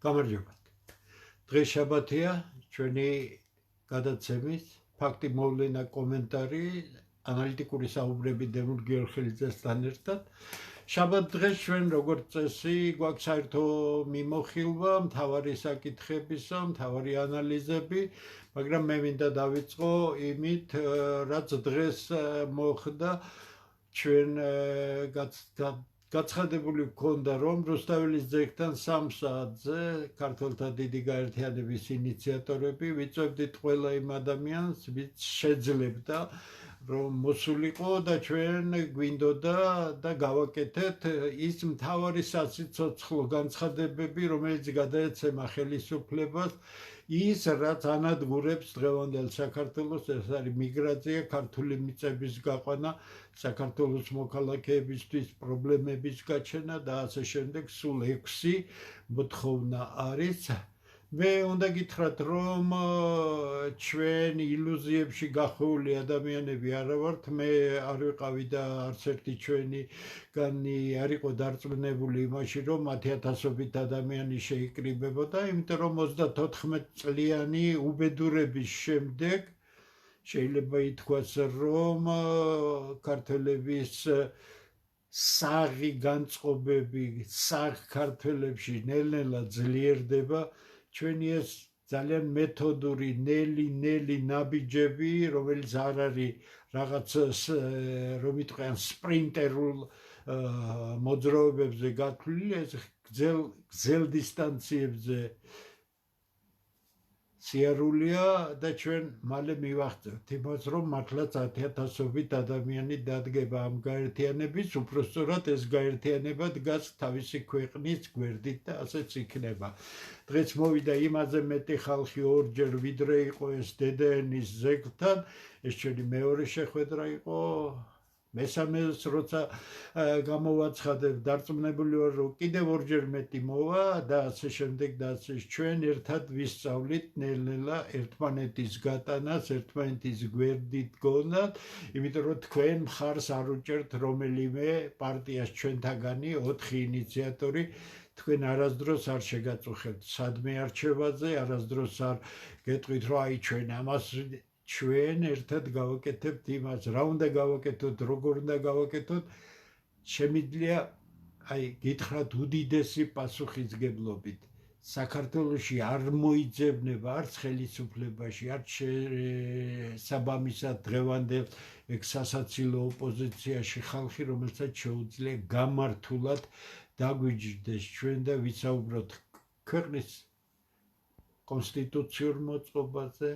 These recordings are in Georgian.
გამარჯობათ. დღეს შაბათია, ჩვენი გადაცემის ფაქტი მოვლენა კომენტარი ანალიტიკური საუბრები დემურ გიორხელიძესთან ერთად. შაბათ დღეს ჩვენ როგორც წესი გვაქვს საერთო მიმოხილვა, მთავარი საკითხებისა, მთავარი ანალიზები, მაგრამ მე მინდა დავიწყო იმით, რაც დღეს მოხდა ჩვენ გაცხადებული გქონდა, რომ რუსთაველის ძეგლთან 3 საათზე ქართველთა დიდი გაერთიანების ინიციატორები ვიწვევდით ყველა იმ ადამიანს, ვინც შეძლებდა რომ მოსულიყო და ჩვენ გვინდოდა და გავაკეთეთ ის მთავარი საციცოცხლო განცხადებები, რომელიც გადაეცემა ხელისუფლებას, ის რაც ანადგურებს დღევანდელ საქართველოს, ეს არის მიგრაცია, ქართული მიწების გაყვანა, საქართველოს მოქალაქეებისთვის პრობლემების გაჩენა და ასე შემდეგ, სულ 6 მოთხოვნა არის. მე უნდა გითხრათ, რომ ჩვენ ილუზიებში გახვეული ადამიანები არა ვართ, მე არ ვიყავი და არც ერთი ჩვენიგანი არ იყო დარწმუნებული იმაში, რომ 10,000-ობით ადამიანი შეიკრიბებოდა, იმიტომ რომ 34 წლიანი უბედურების შემდეგ შეიძლება ითქვას, რომ ქართველების საღი განწყობები საღ ქართველებში ნელ-ნელა ძლიერდება. ჩვენი ეს ძალიან მეთოდური ნელი ნაბიჯები, რომელიც არ არის რაღაც რომ იტყვიან სპრინტერულ მოძრაობებზე გათვლილი, ეს გრძელ დისტანციებზე სიარულია და ჩვენ მალე მივახცევთ იმას, რომ მართლაც 10,000-ობით ადამიანი დადგება ამ გაერთიანების, უпростоრად ეს გაერთიანება დგას თავისი ქვეყნის გვერდით და ასეც იქნება. დღეს მოვიდა იმაზე მეტი ხალხი ორჯერ ვიდრე იყო ეს დედაენის ზეგლთან, ეს ჩვენი მეორე შეხვედრა იყო. მესამეს როცა გამოვაცხადებ, დარწმუნებული ვარ, რომ კიდევ ორჯერ მეტი მოვა და ასე შემდეგ და ასე ჩვენ ერთად ვისწავლით ნელ-ნელა ერთმანეთის გატანას, ერთმანეთის გვერდით გონათ, იმიტომ რომ თქვენ მხარს არ უჭერთ რომელიმე პარტიას ჩვენთაგანი 4 ინიციატორი, თქვენ არასდროს არ შეგაწუხებთ სადმე არჩევაზე, არასდროს არ გეტყვით, რომ აი ჩვენ ამას ჩვენ ერთად გავაკეთებთ იმას, რა უნდა გავაკეთოთ, როგორ უნდა გავაკეთოთ, შემიძლია აი გითხრათ უდიდესი პასუხისგებლობით. საქართველოში არ მოიძებნება არც ხელისუფლებაში, არც საბამისად დღევანდელ ეგ სასაცილო ოპოზიციაში ხალხი, რომელსაც შეუძლია გამართულად დაგვიჯდეს ჩვენ და ვისაუბროთ ქვეყნის კონსტიტუციურ მოწყობაზე,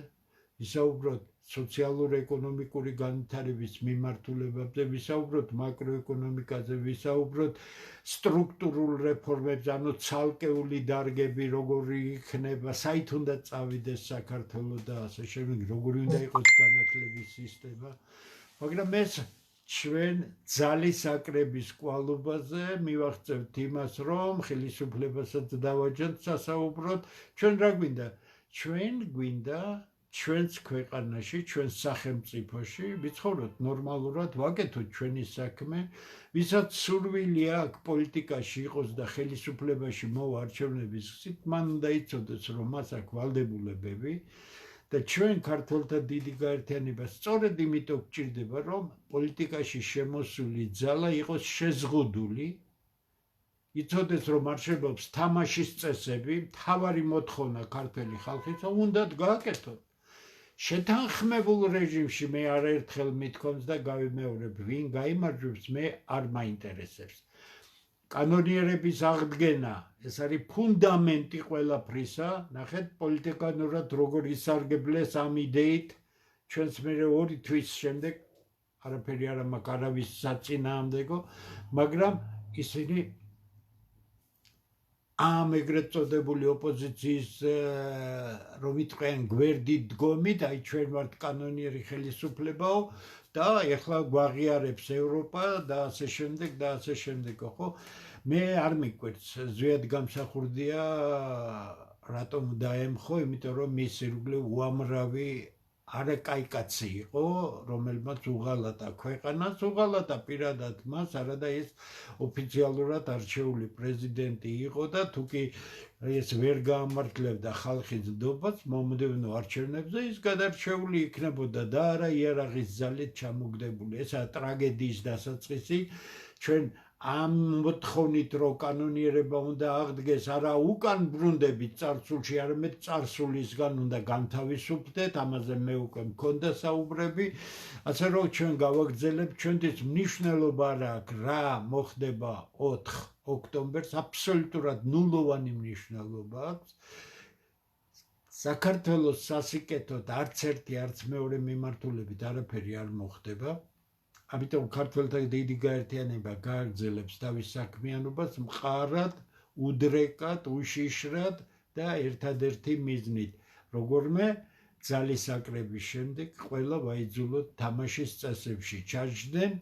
ვისაუბროთ სოციალურ-ეკონომიკური განვითარების მიმართულებებზე, ვისაუბროთ მაკროეკონომიკაზე, ვისაუბროთ სტრუქტურულ რეფორმებზე, ანუ ცალკეული დარგები როგორი იქნება, საით უნდა წავიდეს საქართველო და ასე შემდეგ, როგორი უნდა იყოს განათლების სისტემა, მაგრამ ეს ჩვენ ძალის აკრების კვალობაზე მივახცევთ იმას, რომ ხელისუფლებასაც დავაჯერთ სასაუბროდ, ჩვენ რა გვინდა? ჩვენ გვინდა ჩვენს ქვეყანაში, ჩვენს სახელმწიფოში ვიცხოვროთ ნორმალურად, ვაკეთოთ ჩვენი საქმე, ვისაც სურვილი აქვს პოლიტიკაში იყოს და ხელისუფლებაში მოვა არჩევნების გზით, მან უნდა იცოდეს, რომ მას აქვს ვალდებულებები და ჩვენ ქართველთა დიდი გაერთიანება სწორედ იმიტომ გვჭირდება, რომ პოლიტიკაში შემოსული ძალა იყოს შეზღუდული, იცოდეს, რომ არსებობს თამაშის წესები, მთავარი მოთხოვნა ქართველი ხალხისა უნდათ გააკეთოთ. შეთანხმებულ რეჟიმში მე არაერთხელ მithქვამს და გავიმეორებ, ვინ გაიმარჯვებს, მე არ მაინტერესებს. კანონიერების აღდგენა, ეს არის ფუნდამენტი ყველაფრისა, ნახეთ პოლიტიკანურად როგორ ისარგებლეს ამ იდეით, ჩვენს მერე 2 თვის შემდეგ არაფერი არ მაქვს არავის საწინააღმდეგო, მაგრამ ისინი ამ ეგრეთ წოდებული ოპოზიციის რომ ვიტყვიან გვერდით დგომით, აი ჩვენ ვართ კანონიერი ხელისუფლებაო და ეხლა გვაღიარებს ევროპა და ასე შემდეგ და ასე შემდეგ, ხო? მე არ მიკვირს, ზვიად გამსახურდია რატომ დაემხო, იმიტომ რომ მის ირგვლივ უამრავი არა კაი კაცი იყო, რომელმაც უღალატა ქვეყანას, უღალატა პირადად მას, არადა ეს ოფიციალურად არჩეული პრეზიდენტი იყო და თუკი ეს ვერ გაამართლებდა ხალხის ნდობას მომდევნო არჩევნებზე, ის გადარჩეული იქნებოდა და არა იარაღის ძალით ჩამოგდებული. ესაა ტრაგედიის დასაწყისი. ჩვენ ამ მოთხოვნით რომ კანონიერება უნდა აღდგეს არა უკან ბრუნდებით წარსულში, არამედ წარსულისგან უნდა განთავისუფლდეთ, ამაზე მე უკვე მქონდა საუბრები, ასე რომ ჩვენ გავაგრძელებთ, ჩვენთვის მნიშვნელობა არა აქვს რა მოხდება 4 ოქტომბერს, აბსოლუტურად ნულოვანი მნიშვნელობა აქვს. საქართველოს სასიკეთოდ არც ერთი არც მეორე მიმართულებით არაფერი არ მოხდება. ამიტომ ქართველთა დიდი გაერთიანება გააგრძელებს თავის საქმიანობას მყარად, უდრეკად, უშიშრად და ერთადერთი მიზნით. როგორმე ძალისაკრების შემდეგ ყველა ვაიძულოთ თამაშის წესებში ჩაჯდნენ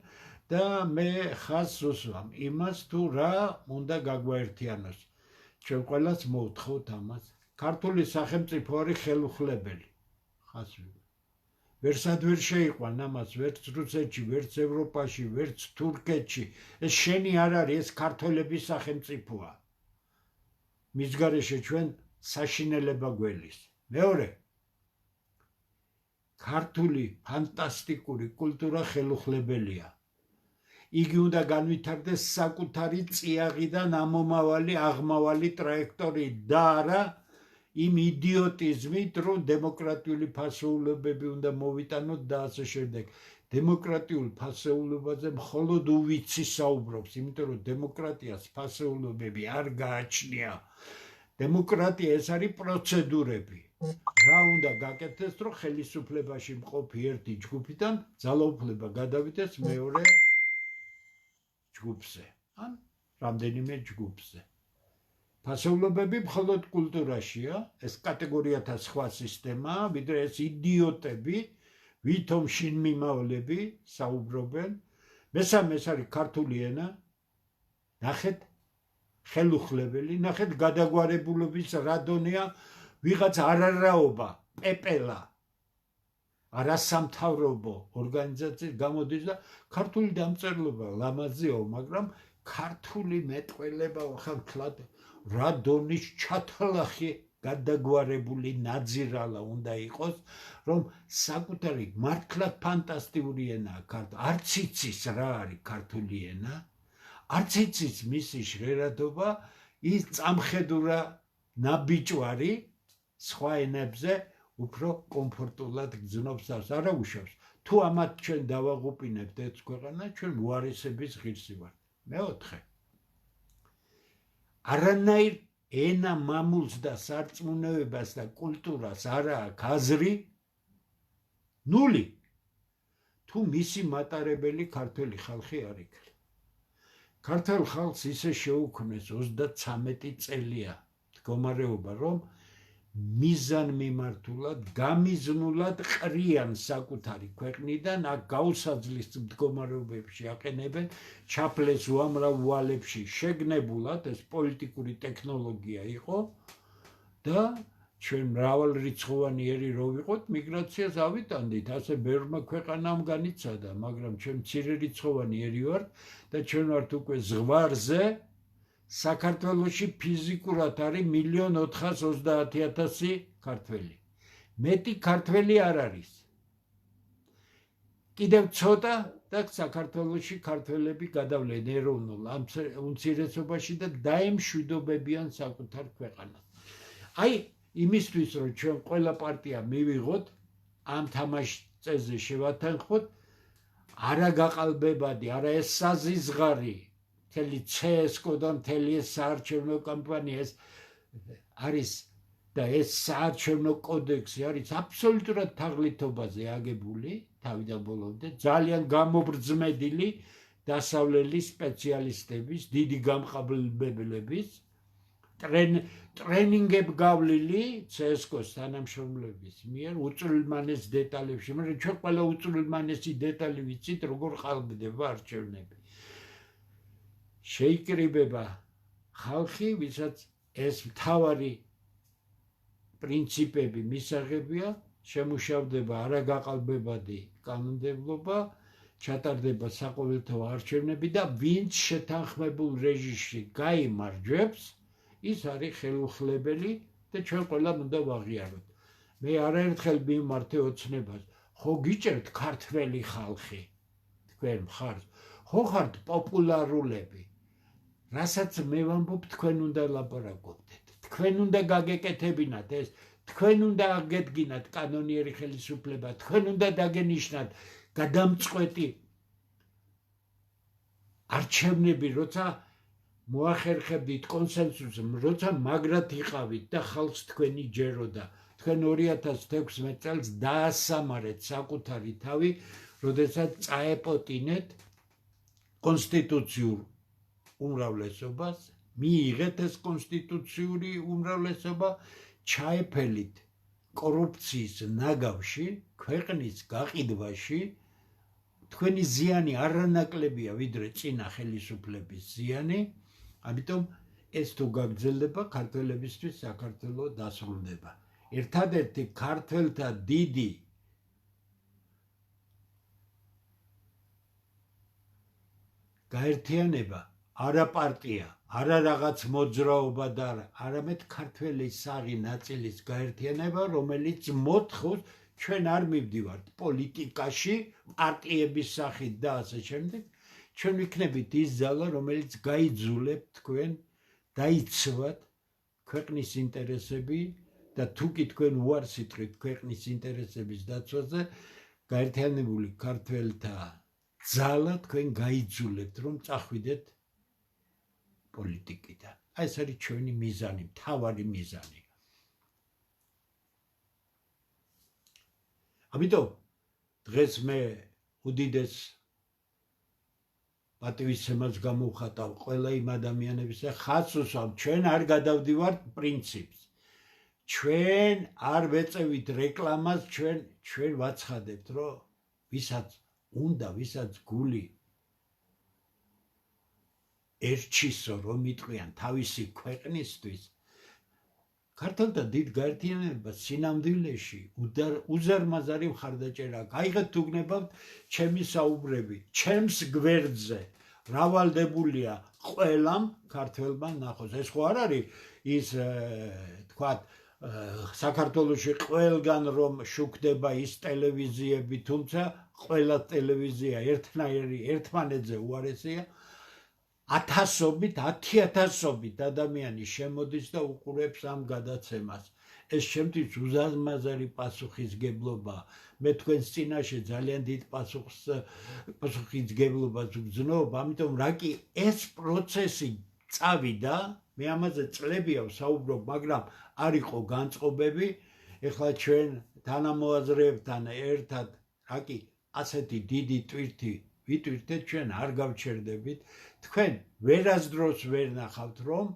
და მე ხაზს უსვამ იმას თუ რა უნდა გაგვაერთიანოს. ჩვენ ყველას მოვთხოვთ ამას. ქართული სახელმწიფო არის ხელუხლებელი. ხაზს ვერსად ვერ შეიყვან ამას, ვერც რუსეთში, ვერც ევროპაში, ვერც თურქეთში. ეს შენი არ არის, ეს ქართველების სახელმწიფოა. მის გარეშე ჩვენ საშინელება გველის. მეორე, ქართული ფანტასტიკური კულტურა ხელუხლებელია. იგი უნდა განვითარდეს საკუთარი წიაღიდან ამომავალი, აღმავალი ტრაექტორიით და არა იმ იდიოტიზმით, რომ დემოკრატიული ფასეულობები უნდა მოვიტანოთ და ასე შემდეგ. დემოკრატიულ ფასეულობაზე მხოლოდ უვიცი საუბრობს, იმიტომ რომ დემოკრატიას ფასეულობები არ გააჩნია. დემოკრატია ეს არის პროცედურები. რა უნდა გაკეთდეს, რომ ხელისუფლებაში მყოფი ერთი ჯგუფიდან ძალაუფლება გადავიდეს მეორე ჯგუფზე, ან რამდენიმე ჯგუფზე. ფასეულობები მხოლოდ კულტურაშია, ეს კატეგორიათა სხვა სისტემაა, ვიდრე ეს იდიოტები, ვითომ შინმიმავლები საუბრობენ. მესამე ეს არის ქართული ენა, ნახეთ ხელუხლებელი, ნახეთ გადაგვარებულობის რა დონეა, ვიღაც არარაობა, პეპელა, არასამთავრობო ორგანიზაციის გამოდის და ქართული დამწერლობა ლამაზიაო, მაგრამ ქართული მეტყველება ხან თლად რა დონის ჩათალახი გადაგვარებული ნაძირალა უნდა იყოს, რომ საკუთარი მართლად ფანტასტიკური ენაა ქართული. არც იცის რა არის ქართული ენა, არც იცის მისი ჟღერადობა, ის წამხედურა ნაბიჯვარი სხვა ენებზე უფრო კომფორტულად გძნობს თავს, არა უშავს. თუ ამათ ჩვენ დავაღუპინებთ ეს ქვეყანა, ჩვენ უარესების ღირსი ვართ. მეოთხე, არანაირ ენა მამულს და სარწმუნოებას და კულტურას არა აქვს აზრი, ნული, თუ მისი მატარებელი ქართველი ხალხი არ იქნება. ქართულ ხალხს ისე შეუქმნეს 33 წელია მდგომარეობა, რომ მიზანმიმართულად, გამიზნულად ყრიან საკუთარი ქვეყნიდან, აქ გაუსაძლის მდგომარეობებში აყენებენ, ჩაფლეს უამრავ ვალებში შეგნებულად, ეს პოლიტიკური ტექნოლოგია იყო და ჩვენ მრავალრიცხოვანი ერი რო ვიყოთ, მიგრაციას ავიტანდით, ასე ბევრმა ქვეყანამ განიცადა, მაგრამ ჩვენ მცირერიცხოვანი ერი ვართ და ჩვენ ვართ უკვე ზღვარზე. საქართველოში ფიზიკურად არის 1,430,000 ქართველი. მეტი ქართველი არ არის. კიდევ ცოტა და საქართველოში ქართველები გადავლენ ეროვნულ უმცირესობაში და დაემშვიდობებიან საკუთარ ქვეყანას. აი, იმისთვის, რომ ჩვენ ყველა პარტია მივიღოთ, ამ თამაშ წესზე შევათანხმოთ, არა გაყალბებადი, არა ეს საზიზღარი, მთელი CSKO და მთელი ეს საარჩევნო კამპანია ეს არის და ეს საარჩევნო კოდექსი არის აბსოლუტურად თაღლითობაზე აგებული თავიდან ბოლომდე, ძალიან გამობრძმედილი დასავლელი სპეციალისტების, დიდი გამყაბლებელების, ტრენინგებ გავლილი CSKO-ს თანამშრომლების მიერ უწვრილმანეს დეტალებში, მაგრამ ჩვენ ყველა უწვრილმანესი დეტალი ვიცით, როგორ ყალბდება არჩევნები. შეიკრიბება ხალხი, ვისაც ეს მთავარი პრინციპები მისაღებია, შემუშავდება არაგაყალბებადი კანონმდებლობა, ჩატარდება საყოველთაო არჩევნები და ვინც შეთანხმებულ რეჟიმში გაიმარჯვებს, ის არის ხელუხლებელი და ჩვენ ყველამ უნდა ვაღიაროთ. მე არაერთხელ მიმართე ოცნებას, ხო გიჭერთ ქართველი ხალხი, თქვენ მხარს, ხო ხართ პოპულარულები, რასაც მე ვამბობ, თქვენ უნდა ლაპარაკობდეთ, თქვენ უნდა გაგეკეთებინათ ეს, თქვენ უნდა აგედგინათ კანონიერი ხელისუფლება, თქვენ უნდა დაგენიშნათ გადამწყვეტი არჩევნები, როცა მოახერხებდით კონსენსუსს, როცა მაგრად იყავით და ხალხს თქვენი ჯეროდა. თქვენ 2016 წელს დაასამარეთ საკუთარი თავი, როდესაც წაეპოტინეთ კონსტიტუციურ უმრავლესობას, მიიღეთ ეს კონსტიტუციური უმრავლესობა, ჩაეფელით კორუფციის ნაგავში, ქვეყნის გაყიდვაში, თქვენი ზიანი არანაკლებია ვიდრე წინა ხელისუფლების ზიანი, ამიტომ ეს თუ გაგრძელდება, ქართველებისთვის საქართველო დასრულდება. ერთადერთი ქართველთა დიდი გაერთიანება არა პარტია, არა რაღაც მოძრაობა და არამედ ქართველი საღი ნაწილის გაერთიანება, რომელიც მოთხოვს, ჩვენ არ მივდივართ პოლიტიკაში, პარტიების სახით და ასე შემდეგ, ჩვენ ვიქნებით ის ძალა, რომელიც გაიძულებთ თქვენ დაიცვათ ქვეყნის ინტერესები და თუ კი თქვენ უარს იტყვით ქვეყნის ინტერესების დაცვაზე, გაერთიანებული ქართველთა ძალა თქვენ გაიძულებთ, რომ წახვიდეთ პოლიტიკიდან. აი ეს არის ჩვენი მიზანი, მთავარი მიზანი. ამიტომ დღეს მე უდიდეს პატივისცემას გამოვხატავ ყველა იმ ადამიანებისა, ხაზს უსვამ, ჩვენ არ გადავდივართ პრინციპს. ჩვენ არ ვეწევით რეკლამას, ჩვენ ვაცხადებთ, რომ ვისაც უნდა, ვისაც გული ერჩისო, რომ იტყვიან თავისი ქვეყნისთვის, ქართველთა დიდ გაერთიანება სინამდვილეში უზარმაზარი მხარდაჭერა. გაიღეთ თუ გნებავთ ჩემი საუბრები, ჩემს გვერდზე რა ვალდებულია ყველამ ქართველმა ნახოს. ეს ხო არ არის ის თქვათ საქართველოში ყველგან რომ შუქდება ის ტელევიზიები, თუმცა ყველა ტელევიზია ერთნაირი, ერთმანეთზე უარესია. 1000-ობით ადამიანი შემოდის და უყურებს ამ გადაცემას. ეს შემთხვევით უზარმაზარი პასუხისგებლობა. მე თქვენს წინაშე ძალიან დიდ პასუხისგებლობას ვგრძნობ, ამიტომ რა კი ეს პროცესი წავიდა, მე ამაზე წლებია ვსაუბრობ, მაგრამ არ იყო განწყობები. ეხლა ჩვენ თანამოაზრეებთან ერთად რა კი ასეთი დიდი ტვირთი ვიტვირთეთ, ჩვენ არ გავჩერდებით. თქვენ ვერასდროს ვერ ნახავთ, რომ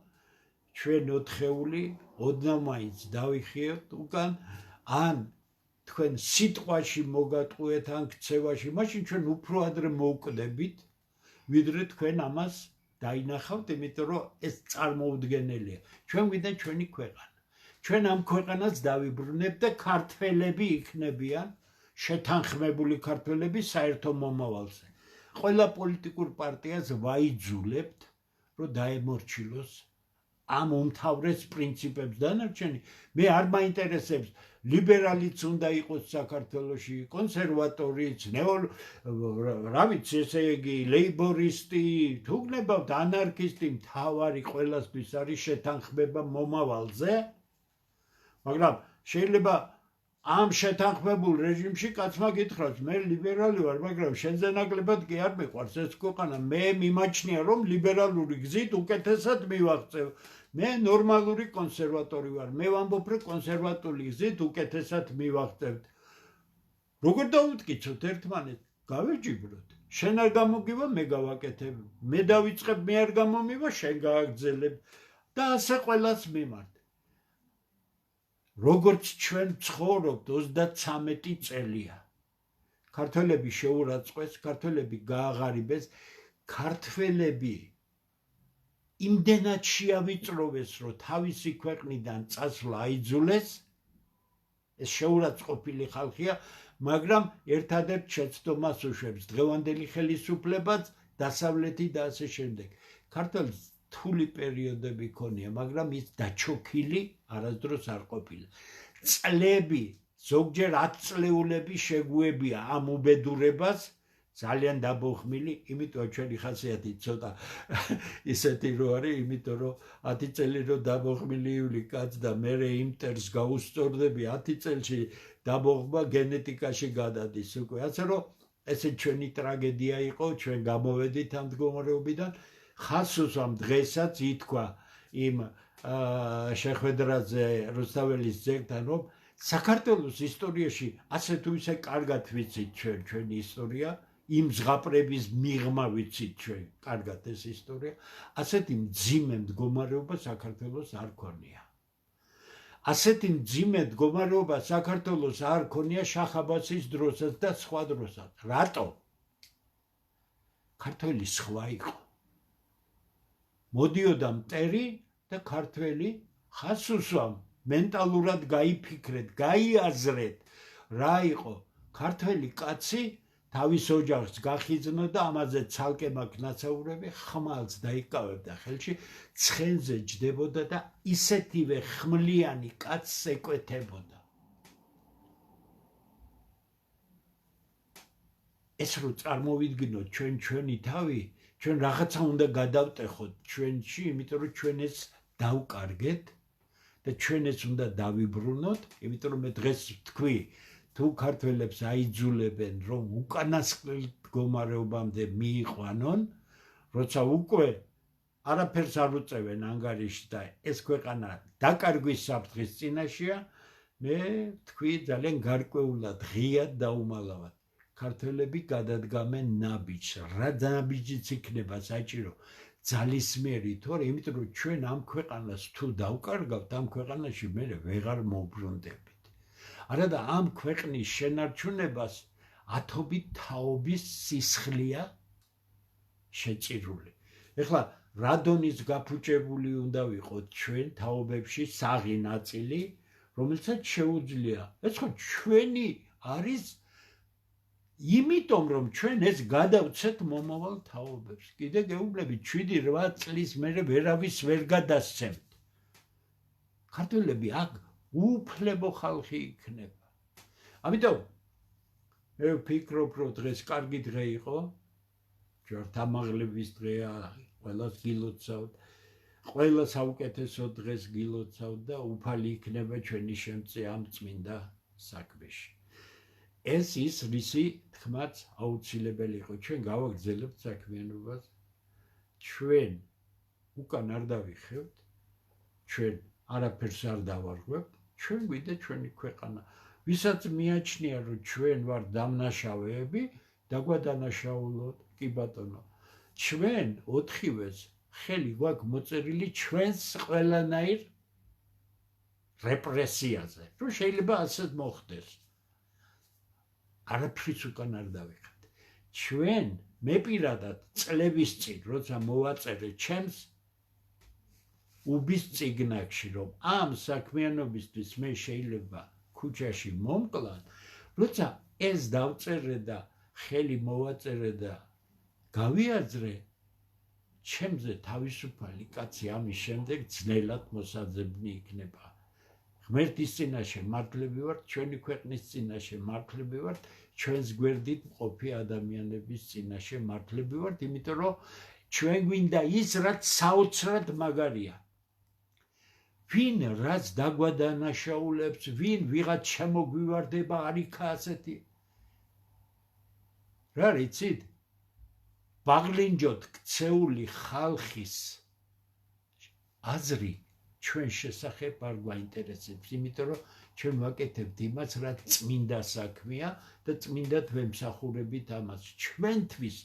ჩვენ ოთხეული ოდნავ მაინც დავიხიოთ უკან, ან თქვენ სიტყვაში მოგატყუეთ, ან ქცევაში, მაშინ ჩვენ უფრო ადრე მოვკვდებით, ვიდრე თქვენ ამას დაინახავთ, იმიტომ რომ ეს წარმოუდგენელია. ჩვენ გვინდა ჩვენი ქვეყანა. ჩვენ ამ ქვეყანას დავიბრუნებთ და ქართველები იქნებიან შეთანხმებული ქართველები საერთო მომავალზე. ყველა პოლიტიკურ პარტიას ვაიძულებთ, რომ დაემორჩილოს ამ უმთავრეს პრინციპებს. დანარჩენი მე არ მაინტერესებს ლიბერალიც უნდა იყოს საქართველოში, კონსერვატორიც, რა ვიცი, ესე იგი ლეიბორისტი, თუ გნებავთ ანარქისტი, მთავარი ყველასთვის არის შეთანხმება მომავალზე. მაგრამ შეიძლება ამ შეთანხმებულ რეჟიმში კაცმა გითხრას, მე ლიბერალი ვარ, მაგრამ შენზე ნაკლებად კი არ მიყვარს ეს ქვეყანა. მე მიმაჩნია, რომ ლიბერალური გზით უკეთესად მივაღწევ. მე ნორმალური კონსერვატორი ვარ. მე ვამბობ, რომ კონსერვატული გზით უკეთესად მივაღწევთ. როგორ დავუდგიცოთ ერთმანეთს? გავეჯიბროთ. შენ არ გამოგივა, მე გავაკეთებ. მე დავიწყებ, მე არ გამომივა, შენ გააგრძელებ და ასე ყველას მიმართ. როგორც ჩვენ ცხოვრობთ 33 წელია. ქართველები შეურაცხყვეს, ქართველები გააღარიბეს, ქართველები იმდენად შეავიწროვეს, რომ თავისი ქვეყნიდან წასვლა აიძულეს. ეს შეურაცხყოფილი ხალხია, მაგრამ ერთადერთ შეცდომას უშვებს დღევანდელი ხელისუფლებაც, დასავლეთი და ასე შემდეგ. ქართველს რთული პერიოდები ქონია, მაგრამ ის დაჩოქილი არასდროს არ ყოფილა. წლები, ზოგჯერ 10 წლეულები შეგუებია ამ უბედურებას, ძალიან დაბოხმილი, იმიტომ ჩვენი ხასიათი ცოტა ისეთი რო არის, იმიტომ რომ 10 წელი რო დაბოხმილი კაც და მე იმტერს გაუსწორდები 10 წელში დაბოხმა გენეტიკაში გადადის უკვე. ასე რომ ესე ჩვენი ტრაგედია იყო, ჩვენ გამოვედით ამ მდგომარეობიდან. ხასუსამ დღესაც ითქვა იმ შეხვედრაზე რუსთაველის ძეგლთან, რომ საქართველოს ისტორიაში ასე თუ ისე კარგად ვიცით ჩვენი ისტორია, იმ ზღაპრების მიღმა ვიცით ჩვენ კარგად ეს ისტორია, ასეთი მძიმე მდგომარეობა საქართველოს არ ქონია. ასეთი მძიმე მდგომარეობა საქართველოს არ ქონია შახ აბასის დროსაც და სხვა დროსაც. რატო? ქართველი სხვა იყო. მოდიოდა მტერი და ქართველი ხასუსამ მენტალურად გაიფიქრეთ, გაიაზრეთ, რა იყო ქართველი კაცი თავის ოჯახს გახიზნოდა, ამაზე ცალკე მაქვს ნაცაურები, ხმალს დაიკავებდა ხელში, ცხენზე ჯდებოდა და ისეთივე ხმლიანი კაცს ეკვეთებოდა. ეს რო წარმოვიდგინოთ ჩვენი თავი, ჩვენ რაღაცა უნდა გადავტეხოთ ჩვენში, იმიტომ რომ ჩვენ ეს დავკარგეთ და ჩვენ ეს უნდა დავიბრუნოთ, იმიტომ რომ მე დღეს ვთქვი, თუ ქართველებს აიძულებენ, რომ უკანასკნელ მდგომარეობამდე მიიყვანონ, როცა უკვე არაფერს არ უწევენ ანგარიში და ეს ქვეყანა დაკარგვის საფრთხის წინაშეა, მე ვთქვი ძალიან გარკვეულად, ღიად დაუმალავად. ქართველები გადადგამენ ნაბიჯს. რა ნაბიჯიც იქნება საჭირო? ძალისმიერი თორე, იმიტომ რომ ჩვენ ამ ქვეყანას თუ დავკარგავთ, ამ ქვეყანაში მე ვეღარ მოვბრუნდებით. არადა ამ ქვეყნის შენარჩუნებას ათობით თაობის სისხლია შეწირული. ეხლა რადონის გაფუჭებული უნდა ვიყოთ ჩვენ თაობებში საღი ნაწილი, რომელსაც შეუძლია. ეს ხო ჩვენი არის, იმიტომ რომ ჩვენ ეს გადავცეთ მომავალ თაობებს. კიდე გეუბნებით 7-8 წლის მერე ვერავის ვერ გადასცემთ. ქართველები აქ უფლებო ხალხი იქნება. ამიტომ მე ვფიქრობ, რომ დღეს კარგი დღე იყო, ჯვართამაღლების დღეა, ყველას გილოცავთ, ყველა საუკეთესო დღეს გილოცავთ და უფალი იქნება ჩვენი შემწე ამ წმინდა საქმეში. ეს ის რისი თქმაც აუცილებელი იყო. ჩვენ გავაგრძელებთ საქმიანობას, ჩვენ უკან არ დავიხევთ, ჩვენ არაფერს არ დავარღვევთ, ჩვენ გვიდა ჩვენი ქვეყანა. ვისაც მიაჩნია, რომ ჩვენ ვარ დამნაშავეები, დაგვადანაშაულოთ, კი ბატონო. ჩვენ 4-ვეს ხელი გვაქვს მოწერილი ჩვენს ყველანაირ რეპრესიაზე, რომ შეიძლება ასეთ მოხდეს. არაფრის უკან არ დავიხეთ. ჩვენ მე პირადად წლების წინ, როცა მოვაწერე ჩემს უბის წიგნებში, რომ ამ საქმიანობისთვის მე შეიძლება ქუჩაში მომკლან, როცა ეს დავწერე და ხელი მოვაწერე და გავიაზრე, ჩემზე თავისუფალი კაცი ამის შემდეგ ძნელად მოსაძებნი იქნება. ღმერთის წინაშე მართლები ვართ, ჩვენი ქვეყნის წინაშე მართლები ვართ, ჩვენს გვერდით მყოფი ადამიანების წინაშე მართლები ვართ, იმიტომ რომ ჩვენ გვინდა ის, რაც საოცრად მაგარია. ვინ რაც დაგვადანაშაულებს, ვინ ვიღაც შემოგვივარდება, არ იქა ასეთი. რა რიცით? ბაღლინჯოთ ქცეული ხალხის აზრი ჩვენ შესახებ არ გვაინტერესებს, იმიტომ რომ ჩვენ ვაკეთებთ იმას, რაც წმინდა საქმეა და წმინდად ვემსახურებით ამას. ჩვენთვის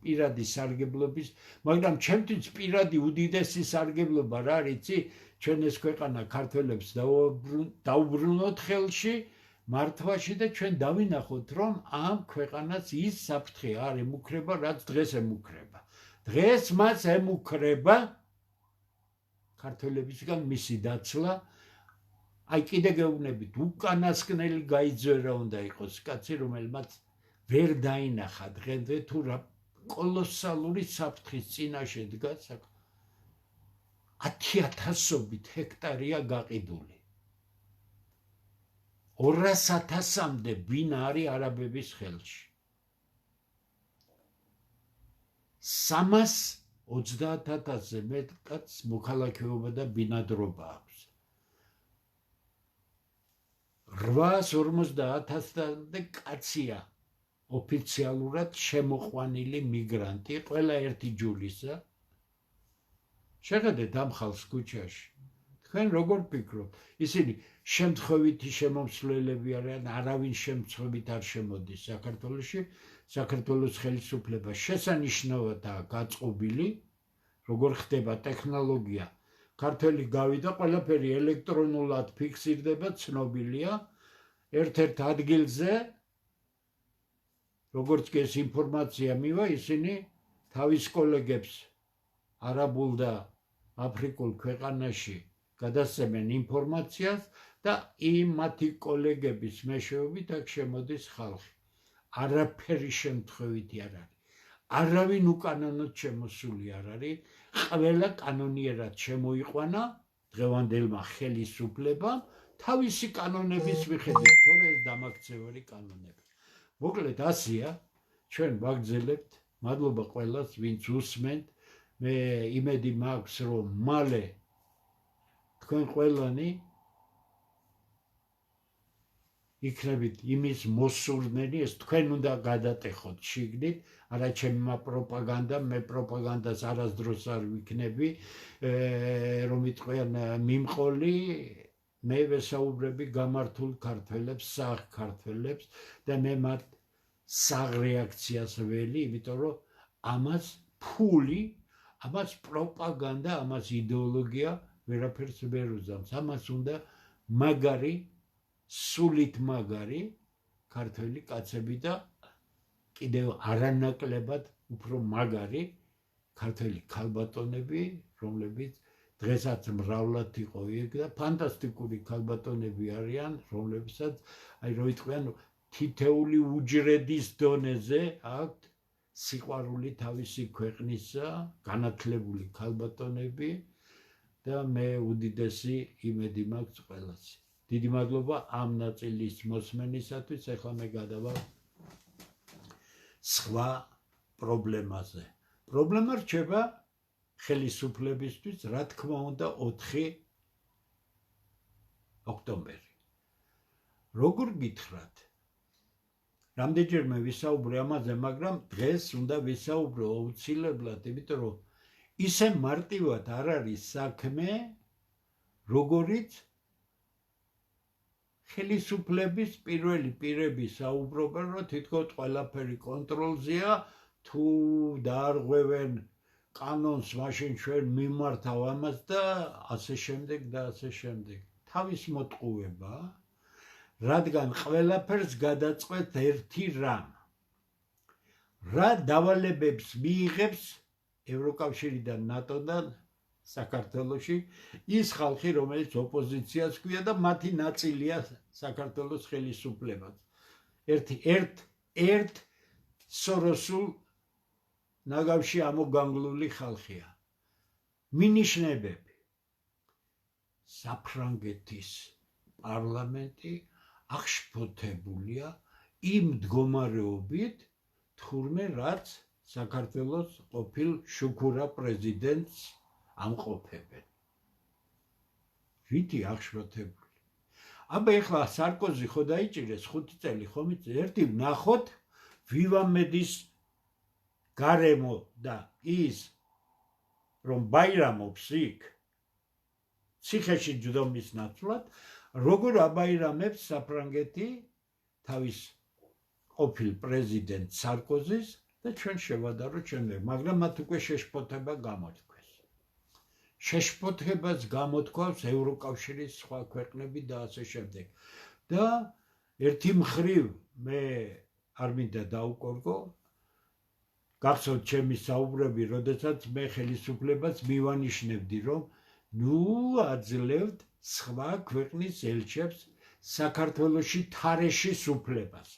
პირადი სარგებლობის, მაგრამ ჩემთვის პირადი უდიდესი სარგებლობა რა რიცი? ჩვენ ეს ქვეყანა ქართველებს დაუბრუნოთ ხელში, მართვაში და ჩვენ დავინახოთ, რომ ამ ქვეყანას ის საფრთხე არ ემუქრება, რაც დღეს ემუქრება. დღეს მას ემუქრება ქართველებისგან მისი დაცლა, აი კიდე გეუბნებით, უკანასკნელი გაიძვერა უნდა იყოს კაცი, რომელმაც ვერ დაინახა დღემდე თუ რა კოლოსალური საფრთხის წინაშე დგას 10,000-ობით ჰექტარია გაყიდული. 200,000-მდე ბინა არის არაბების ხელში. 330,000-ზე მეტ კაცს მოქალაქეობა და ბინადრობა აქვს. 850,000-მდე კაცია ოფიციალურად შემოყვანილი მიგრანტი, ყველა ერთი ჯულისა. შეხედეთ ამ ხალხს ქუჩაში. თქვენ როგორ ფიქრობთ? ისინი შემთხვევითი შემომსვლელები არიან, არავინ შემთხვევით არ შემოდის საქართველოში. საქართველოს ხელისუფლება შესანიშნავადაა გაწყობილი, როგორ ხდება ტექნოლოგია. ქართველი გავიდა, ყველაფერი ელექტრონულად ფიქსირდება, ცნობილია. ერთ-ერთ ადგილზე, როგორც კი ეს ინფორმაცია მივა, ისინი თავის კოლეგებს არაბულ და აფრიკულ ქვეყანაში გადასცემენ ინფორმაციას და იმ მათი კოლეგების მეშვეობით აქ შემოდის ხალხი. არაფერი შემთხვევითი არ არის. არავინ უკანონოდ შემოსული არ არის. ყველა კანონიერად შემოიყვანა დღევანდელმა ხელისუფლებამ თავისი კანონების მიხედვით, თორე ეს დამაქცევარი კანონები. მოკლედ ასია, ჩვენ ვაგრძელებთ. მადლობა ყველას, ვინც უსმენთ. მე იმედი მაქვს, რომ მალე თქვენ ყველანი იქნებით იმის მოსურნელი, ეს თქვენ უნდა გადატეხოთ შიგნით, არა ჩემმა პროპაგანდამ, მე პროპაგანდას არასდროს არ ვიქნები, რომ იტყვიან მიმყოლი, მე ვესაუბრები გამართულ ქართველებს, საღ ქართველებს და მე მათ საღ რეაქციას ველი, იმიტომ რომ ამას ფული, ამას პროპაგანდა, ამას იდეოლოგია ვერაფერს ვერ უზამს. ამას უნდა მაგარი, სულით მაგარი ქართველი კაცები და კიდევ არანაკლებად უფრო მაგარი ქართველი ქალბატონები, რომლებიც დღესაც მრავლად იყო იქ და ფანტასტიკური ქალბატონები არიან, რომლებსაც აი რო იტყვიან თითეული უჯრედის დონეზე აქვთ სიყვარული თავისი ქვეყნისა, განათლებული ქალბატონები და მე უდიდესი იმედი მაქვს ყველას. დიდი მადლობა ამ ნაწილის მოსმენისათვის. ახლა მე გადავა სხვა პრობლემაზე. პრობლემა რჩება ხელისუფლებისთვის, რა თქმა უნდა, 4 ოქტომბერი. როგორ გითხრათ? რამდენჯერმე ვისაუბრე ამაზე, მაგრამ დღეს უნდა ვისაუბრო აუცილებლად, იმიტომ რომ ისე მარტივად არ არის საქმე, როგორიც ხელისუფლების პირველი პირები საუბრობენ, რომ თითქოს ყველაფერი კონტროლზეა, თუ დაარღვევენ კანონს, მაშინ ჩვენ მიმართავ ამას და ასე შემდეგ და ასე შემდეგ. თავის მოტყუება, რადგან ყველაფერს გადაწყვეტ ერთი რამ. რა დავალებებს მიიღებს ევროკავშირიდან, ნატოდან საქართველოში ის ხალხი, რომელიც ოპოზიციას ქვია და მათი ნაწილია საქართველოს ხელისუფლებაც. ერთ სოროსულ ნაგავში ამოგანგლული ხალხია. მინიშნებები. საფრანგეთის პარლამენტი აღშფოთებულია იმ მდგომარეობით, თურმე რაც საქართველოს ყოფილ შუქურა პრეზიდენტს ამყოფებენ. რითი აღშფოთებული? აბა ეხლა სარკოზი ხო დაიჭირეს 5 წელი, ხომ ერთი ვნახოთ ვივამედის გარემო და ის რომ ბაირამობს იქ ციხეში ჯდომის ნაცვლად, როგორ აბაირამებს საფრანგეთი თავის ყოფილ პრეზიდენტ სარკოზის და ჩვენ შევადაროთ შემდეგ, მაგრამ მათ უკვე შეშფოთება გამოთქვეს. შეშფოთებას გამოთქვავს ევროკავშირის სხვა ქვეყნები და ასე შემდეგ. და ერთი მხრივ მე არ მინდა დაუკორგო, გახსოვთ ჩემი საუბრები, როდესაც მე ხელისუფლებას მივანიშნებდი, რომ ნუ აძლევთ სხვა ქვეყნის ელჩებს საქართველოში თარეშის უფლებას.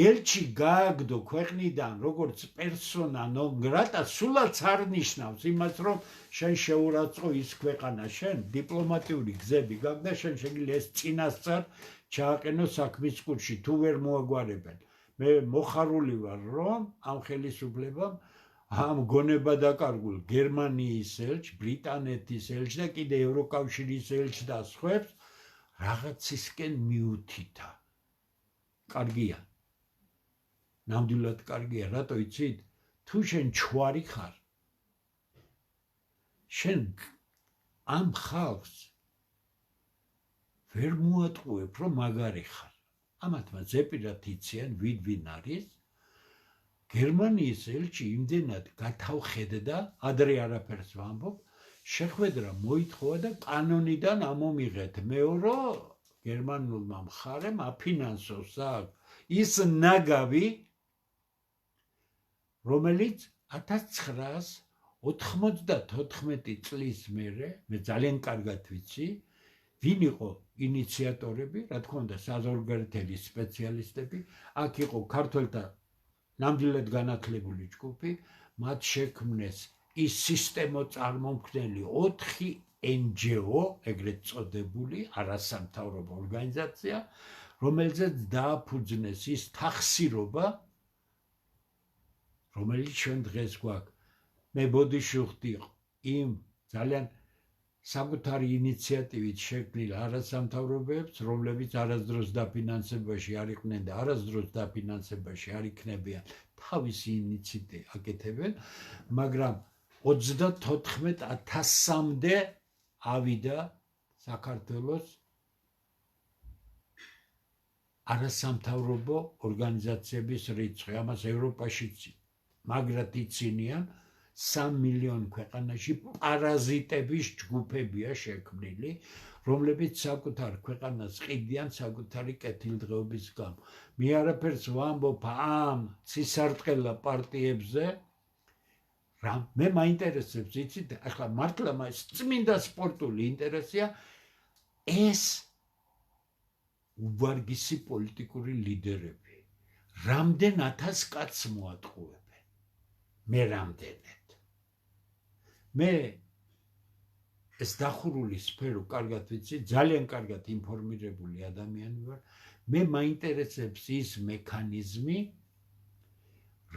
ელჩი გააგდო ქვეყნიდან როგორც პერსონა ნონ გრატა, სულაც არ ნიშნავს იმას, რომ შენ შეურაცხო ის ქვეყანა, შენ დიპლომატიური გზები გაქვს და შენ შეგიძლია ეს წინასწარ ჩააყენო საქმის კურსში, თუ ვერ მოაგვარებენ. მე მოხარული ვარ, რომ ამ ხელისუფლებამ ამ გონება დაკარგულ გერმანიის ელჩ, ბრიტანეთის ელჩ და კიდე ევროკავშირის ელჩ და სხვებს რაღაცისკენ მიუთითა. კარგია. ნამდვილად კარგია, რატო იცით? თუ შენ ჩვარი ხარ, შენ ამ ხალხს ვერ მოატყუებ, რომ მაგარი ხარ. ამათმა ზეპირად იციან ვინ არის. გერმანიის ელჩი იმდენად გათავხედდა, ადრე არაფერს ვამბობ, შეხვედრა მოითხოვა და კანონიდან ამომიღეთ. მეორო გერმანულმა მხარემ აფინანსოს ის ნაგავი, რომელიც 1994 წლის მერე, მე ძალიან კარგად ვიცი, ვინ იყო ინიციატორები, რა თქმა უნდა, საზღვარგარეთელი სპეციალისტები, აქ იყო ქართველთა ნამდვილად განათლებული ჯგუფი, მათ შექმნეს ის სისტემოწარმომქმნელი 4 NGO, ეგრეთ წოდებული, არასამთავრობო ორგანიზაცია, რომელზეც დააფუძნეს ის თახსირობა, რომელიც ჩვენ დღეს გვაქვს. მე ბოდიში იმ ძალიან საკუთარი ინიციატივით შექმნილ არასამთავრობოებს, რომლებიც არასდროს დაფინანსებაში არ იყვნენ და არასდროს დაფინანსებაში არ იქნებიან, თავისი ინიციატივით აკეთებენ, მაგრამ 34,000-მდე ავიდა საქართველოს არასამთავრობო ორგანიზაციების რიცხვი. ამას ევროპაშიც მაგრად იცინიან, 3 მილიონ ქვეყანაში პარაზიტების ჯგუფებია შექმნილი, რომლებიც საკუთარ ქვეყანას ყიდიან საკუთარი კეთილდღეობის გამო. მე არაფერს ვამბობ ამ ცისარტყელა პარტიებზე, მე მაინტერესებს, იცით, ახლა მართლა მას წმინდა სპორტული ინტერესია ეს უვარგისი პოლიტიკური ლიდერები. რამდენ 1000 კაცს მოატყუებენ? მე რამდენად? მე ეს დახურული სფერო კარგად ვიცი, ძალიან კარგად ინფორმირებული ადამიანი ვარ. მე მაინტერესებს ის მექანიზმი,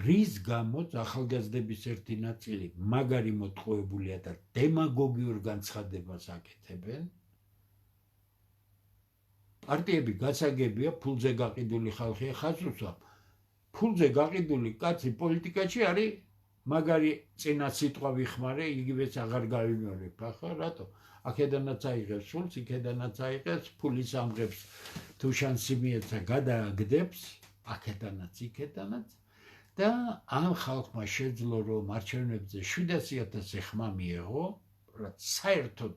რის გამოც ახალგაზრდების ერთი ნაწილი მაგარი მოტყუებულია და დემაგოგიურ განცხადებას აკეთებენ. პარტიები გასაგებია, ფულზე გაყიდული ხალხია, ხაზს უსვამ. ფულზე გაყიდული კაცი პოლიტიკაში არის მაგარი წინა სიტყვა ვიხმარე, იგივეც აღარ გავიმეორებ. ახლა რატო? აქედანაც აიღებს ფულს, იქედანაც აიღებს, ფულის ამღებს თუ შანსი მიეცა, გადააგდებს, აქედანაც, იქედანაც და ამ ხალხმა შეძლო, რომ არჩევნებზე 700,000 ხმა მიეღო, რაც საერთოდ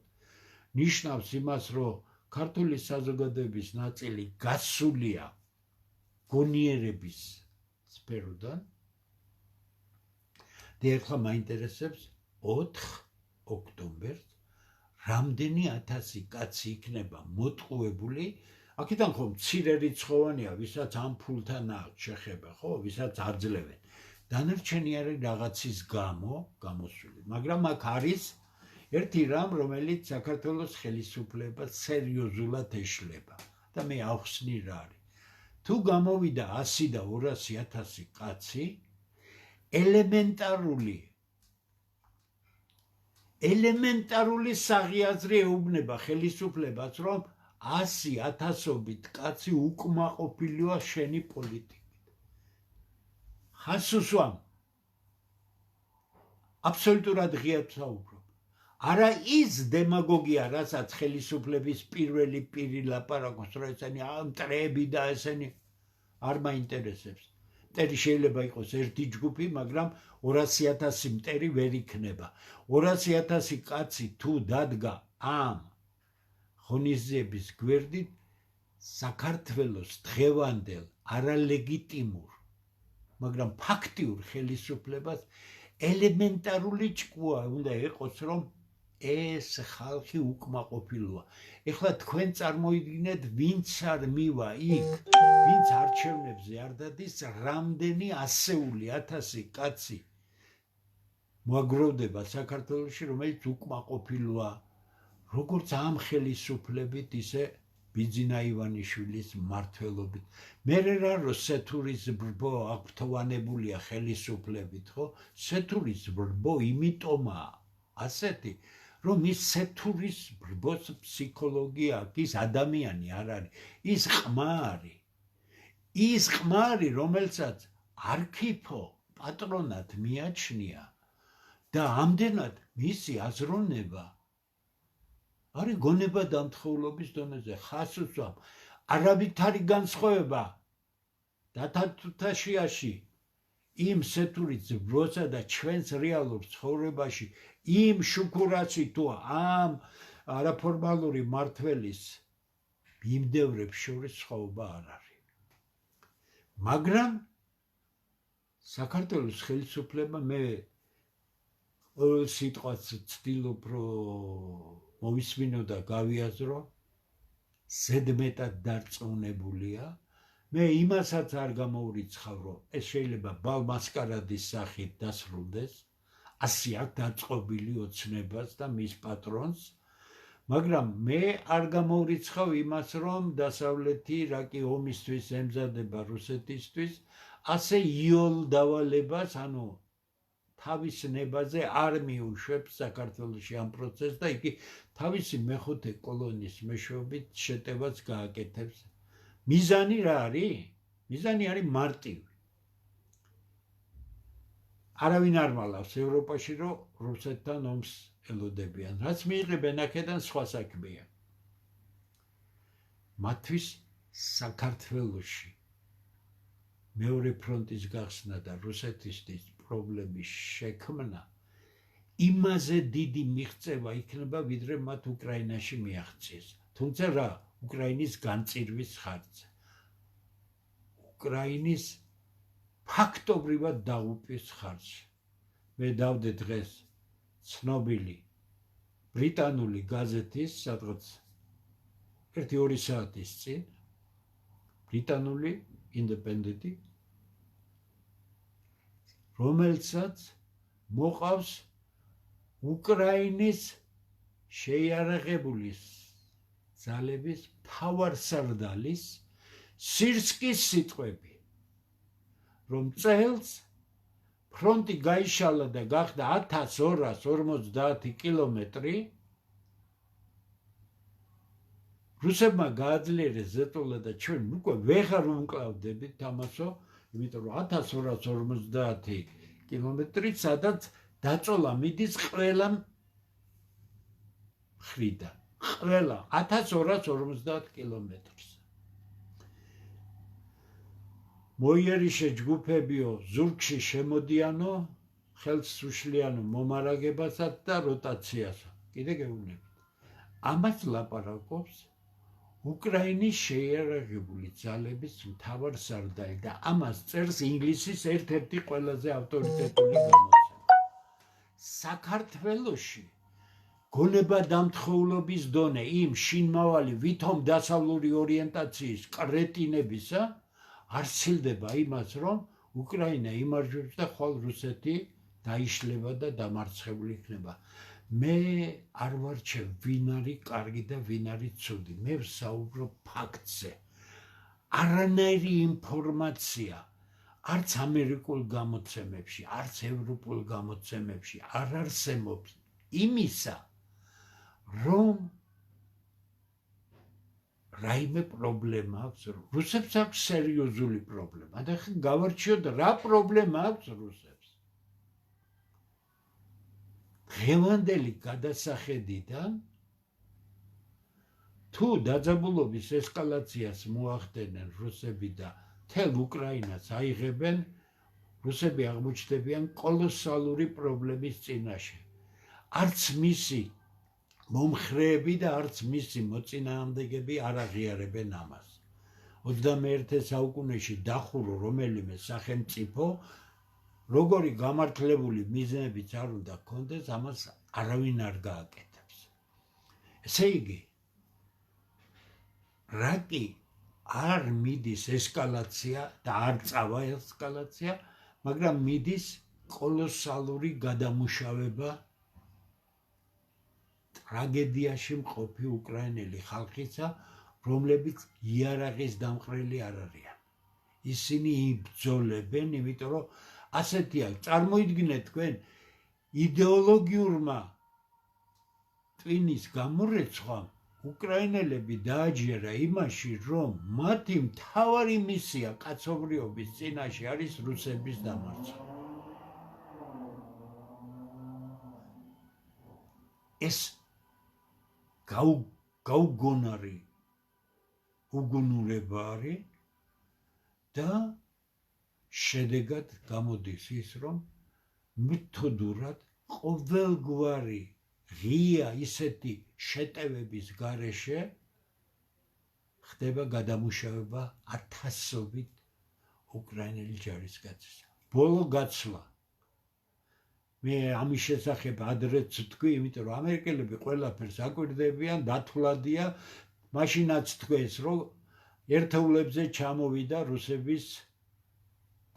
ნიშნავს იმას, რომ ქართული საზოგადოების ნაწილი გასულია გონიერების სფეროდან. და ახლა მაინტერესებს 4 ოქტომბერს რამდენი 1000 კაცი იქნება მოტყუებული. აქედან ხომ მცირე რიცხოვანია, ვისაც ამ ფულთან აქვს შეხება, ხო, ვისაც აძლევენ. დანარჩენი არის რაღაცის გამოსული, მაგრამ აქ არის ერთი რამ, რომელიც საქართველოს ხელისუფლებას სერიოზულად ეშლება და მე ახსნი რა არის. თუ გამოვიდა 100 და 200,000 კაცი, ელემენტარული საღიაზრი ეუბნება ხელისუფლებას, რომ 100,000-ობით კაცი უკმაყოფილია შენი პოლიტიკით. ხაზს უსვამ. აბსოლუტურად ღიად საუბრობ. არა ის დემაგოგია, რასაც ხელისუფლების პირველი პირი ლაპარაკობს, რომ ესენი მტრები და ესენი არ მაინტერესებს. მტერი შეიძლება იყოს ერთი ჯგუფი, მაგრამ 200,000 მტერი ვერ იქნება. 200,000 კაცი თუ დადგა ამ ღონისძიების გვერდით, საქართველოს დღევანდელ არალეგიტიმურ, მაგრამ ფაქტიურ ხელისუფლებას ელემენტარული ჭკუა უნდა იყოს, რომ ეს ხალხი უკმაყოფილოა. ეხლა თქვენ წარმოიდგინეთ, ვინც არ მივა იქ, ვინც არჩევნებზე არ დადის, რამდენი ასეული ათასი კაცი მოაგროვდება საქართველოში, რომელიც უკმაყოფილოა, როგორც ამ ხელისუფლებით, ისე ბიძინა ივანიშვილის მმართველობით. მერე რა რომ სეთურის ბრბო აქვთოვანებულია ხელისუფლებით, ხო? სეთურის ბრბო იმიტომაა ასეთი, რომ ის სეთურის ბრბოს ფსიქოლოგია აქვს, ის ადამიანი არ არის, ის ყმარი, რომელსაც არქიფო პატრონად მიაჩნია და ამდენად მისი აზროვნება არის გონება დამთხეულობის დონეზე, ხას უსვამ. არავითარი განსხვავება დათათუთაშიაში იმ სეთურის ბრბოსა და ჩვენს რეალურ ცხოვრებაში იმ შუქურაცი თუ ამ არაფორმალური მმართველის მიმდევრებს შორის სხვაობა არ არის. მაგრამ საქართველოს ხელისუფლება მე ყოველ სიტყვას ვცდილობ რომ მოვისმინო და გავიაზრო, ზედმეტად დარწმუნებულია. მე იმასაც არ გამოურიცხავ, რომ ეს შეიძლება ბალმასკარადის სახით დასრულდეს, ასე აქვს დაწყობილი ოცნებას და მის პატრონს, მაგრამ მე არ გამოურიცხავ იმას, რომ დასავლეთი რა კი ომისთვის ემზადება რუსეთისთვის, ასე იოლ დავალებას, ანუ თავის ნებაზე არ მიუშვებს საქართველოში ამ პროცესს და იგი თავისი მეხუთე კოლონის მეშვეობით შეტევას გააკეთებს. მიზანი რა არის? მიზანი არის მარტივი. არავინ არ მალავს ევროპაში, რომ რუსეთთან ომს ელოდებიან. რაც მიიღებენ აქედან სხვა საქმეა. მათთვის საქართველოში მეორე ფრონტის გახსნა და რუსეთისთვის პრობლემის შექმნა იმაზე დიდი მიღწევა იქნება, ვიდრე მათ უკრაინაში მიაღწიეს. თუმცა რა, უკრაინის განწირვის ხარჯზე. უკრაინის ფაქტობრივად დაუპირს ხარჯზე. მე დავდე დღეს ცნობილი ბრიტანული გაზეთის, სადღაც 1-2 საათის წინ, ბრიტანული ინდეპენდენტი, რომელსაც მოყავს უკრაინის შეიარაღებული ძალების მთავარსარდალის სირსკის სიტყვები, რომ წელს ფრონტი გაიშალა და გახდა 1250 კილომეტრი, რუსებმა გააძლიერეს ზეწოლა და ჩვენ უკვე ვეღარ ვუმკლავდებით ამასო, იმიტომ რომ 1250 კილომეტრი, სადაც დაწოლა მიდის ყველა მხრიდან, ყველა 1250 კილომეტრს. მოიერიშე ჯგუფებიო ზურგში შემოდიანო, ხელს უშლიანო მომარაგებასად და როტაციასა. კიდე გეუბნებით. ამას ლაპარაკობს უკრაინის შეიარაღებული ძალების მთავარსარდალი და ამას წერს ინგლისის ერთ-ერთი ყველაზე ავტორიტეტული გამოცემა. საქართველოში გონება დამთხეულობის დონე იმ შინმავალი ვითომ დასავლური ორიენტაციის კრეტინებისა არ სცილდება იმას, რომ უკრაინა იმარჯვებს და ხვალ რუსეთი დაიშლება და დამარცხებული იქნება. მე არ ვარჩევ ვინ არის კარგი და ვინ არის ცუდი. მე ვსაუბრობ ფაქტზე. არანაირი ინფორმაცია არც ამერიკულ გამოცემებში, არც ევროპულ გამოცემებში არ არსებობს იმისა, რომ რაიმე პრობლემა აქვს. რუსებს აქვს სერიოზული პრობლემა. და ხან გავარჩიოთ რა პრობლემა აქვს რუსებს. ღევანდელი გადასახედიდან თუ დაძაბულობის ესკალაციას მოახდენენ რუსები და თელ უკრაინას აიღებენ, რუსები აღმოჩნდებიან კოლოსალური პრობლემის წინაშე. არც მისი მომხრეები და არც მისი მოწინააღმდეგები არ აღიარებენ ამას. 21 საუკუნეში დახურო რომელიმე სახელმწიფო, როგორი გამართლებული მიზნებიც არ უნდა ჰქონდეს, ამას არავინ არ გააკეთა. ესე იგი რა კი არ მიდის ესკალაცია და არ წავა ესკალაცია, მაგრამ მიდის კოლოსალური გადამუშავება ტრაგედიაში მყოფი უკრაინელი ხალხისა, რომლებიც იარაღის დამყრელი არ არიან. ისინი იბრძოლებენ, იმიტომ რომ ასეთია, წარმოიდგინეთ თქვენ იდეოლოგიურმა ტვინის გამორეცხვამ უკრაინელები დააჯერა იმაში, რომ მათი მთავარი მისია კაცობრიობის წინაშე არის რუსების დამარცხება. ეს გაუგონარი უგუნურება არის და შედეგად გამოდის ის, რომ მეთოდურად ყოველგვარი ღია ისეთი შეტევების გარეშე ხდება გადამუშავება ათასობით უკრაინელი ჯარისკაცისა. ბოლო გაცვლა. მე ამის შესახებ ადრეც თქვი, იმიტომ რომ ამერიკელები ყველაფერს აკვირდებიან, დათვლადია, მაშინაც თქვეს, რომ ერთეულებზე ჩამოვიდა რუსების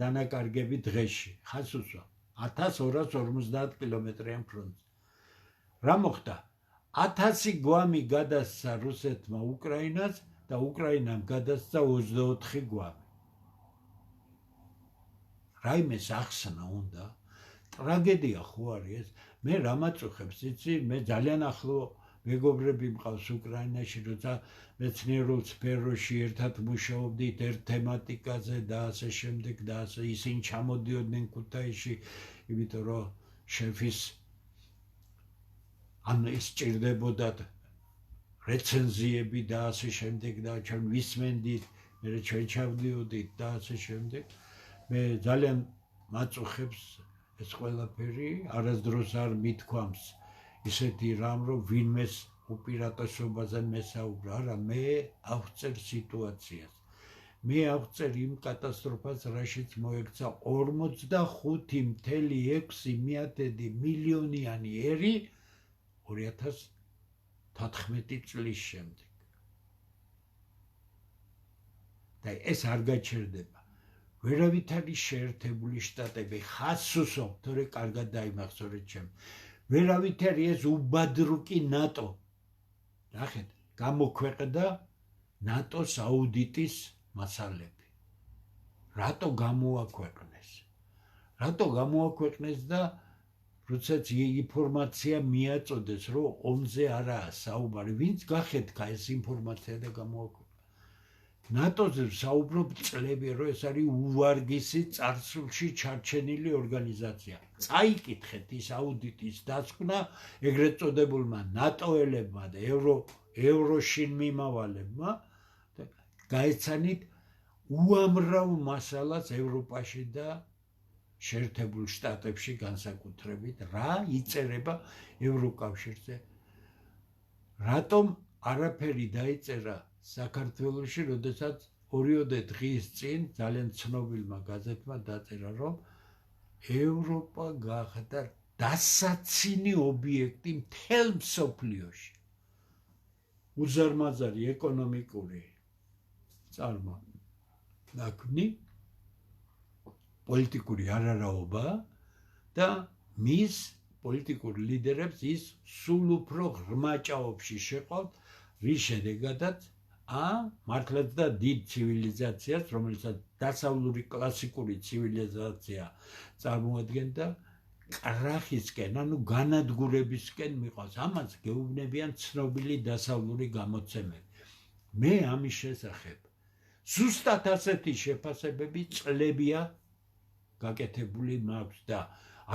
დანაკარგები დღეში. ხას უსვა 1250 კილომეტრიან ფრონტზე. რა მოხდა? 1000 გვამი გადასცა რუსეთმა უკრაინას და უკრაინამ გადასცა 24 გვამი. რაიმეს ახსნა უნდა? ტრაგედია ხო არის ეს? მე რა მაწუხებს, იცი, მე ძალიან ახლო მეგობრები მყავს უკრაინაში, როცა მეცნიერულ სფეროში ერთად მუშაობდით ერთ თემატიკაზე და ასე შემდეგ და ასე ისინი ჩამოდიოდნენ ქუთაისში, იმიტომ რომ შეფის ან ეს ჭირდებოდათ რეცენზიები და ასე შემდეგ და ჩვენ ვისმენდით, მე ჩვენ ჩავდიოდით და ასე შემდეგ. მე ძალიან მაწუხებს ეს ყველაფერი, არასდროს არ მithქვამს ისეთი რამ, რომ ვინმეს უპირატესობაზე მესაუბრა, არა, მე ავწერ სიტუაციას. მე ავწერ იმ კატასტროფას, რაშიც მოექცა 45.6 მილიონიანი ერი 2014 წლის შემდეგ. და ეს არ გაჩერდება. ვერავით არის შეერთებული შტატები, ხას უსვამთ, თორე კარგად დაიმახსოვრეთ ჩემ. ვერავით არის ეს უბადრუკი ნატო. ნახეთ, გამოქვეყნდა ნატოს აუდიტის მასალები. რატო გამოაქვეყნეს? რატო გამოაქვეყნეს და როდესაც ინფორმაცია მიაწოდეს, რომ ომზე არაა საუბარი, ვინც გახეთქა ეს ინფორმაცია და გამოაქვეყნა. ნატოზე საუბრობ წლები, რომ ეს არის უვარგისი წარსულში ჩარჩენილი ორგანიზაცია. წაიკითხეთ ის აუდიტის დასკვნა ეგრეთ წოდებულმა ნატოელებმა და ევროშინ მიმავალებმა და გაეცანით უამრავ მასალას ევროპაში და შეერთებულ შტატებში განსაკუთრებით, რა იწერება ევროკავშირზე. რატომ არაფერი დაიწერა საქართველოში, როდესაც 2 დღის წინ ძალიან ცნობილმა გაზეთმა დაწერა, რომ ევროპა გახდა დასაცინი ობიექტი მთელ მსოფლიოში. უზარმაზარი ეკონომიკური წარმონაქმნი, პოლიტიკური არარაობა და მის პოლიტიკურ ლიდერებს ის სულ უფრო ღრმა ჭაობში შეყავთ, რის შედეგადაც მართლაც და დიდ ცივილიზაციას, რომელსაც დასავლური კლასიკური ცივილიზაცია წარმოადგენდა, კრახისკენ, ანუ განადგურებისკენ მიყვავს. ამას გეუბნებიან ცნობილი დასავლური გამოცემები. მე ამის შესახებ ზუსტად ასეთი შეფასებები წლებია გაკეთებული მაქვს და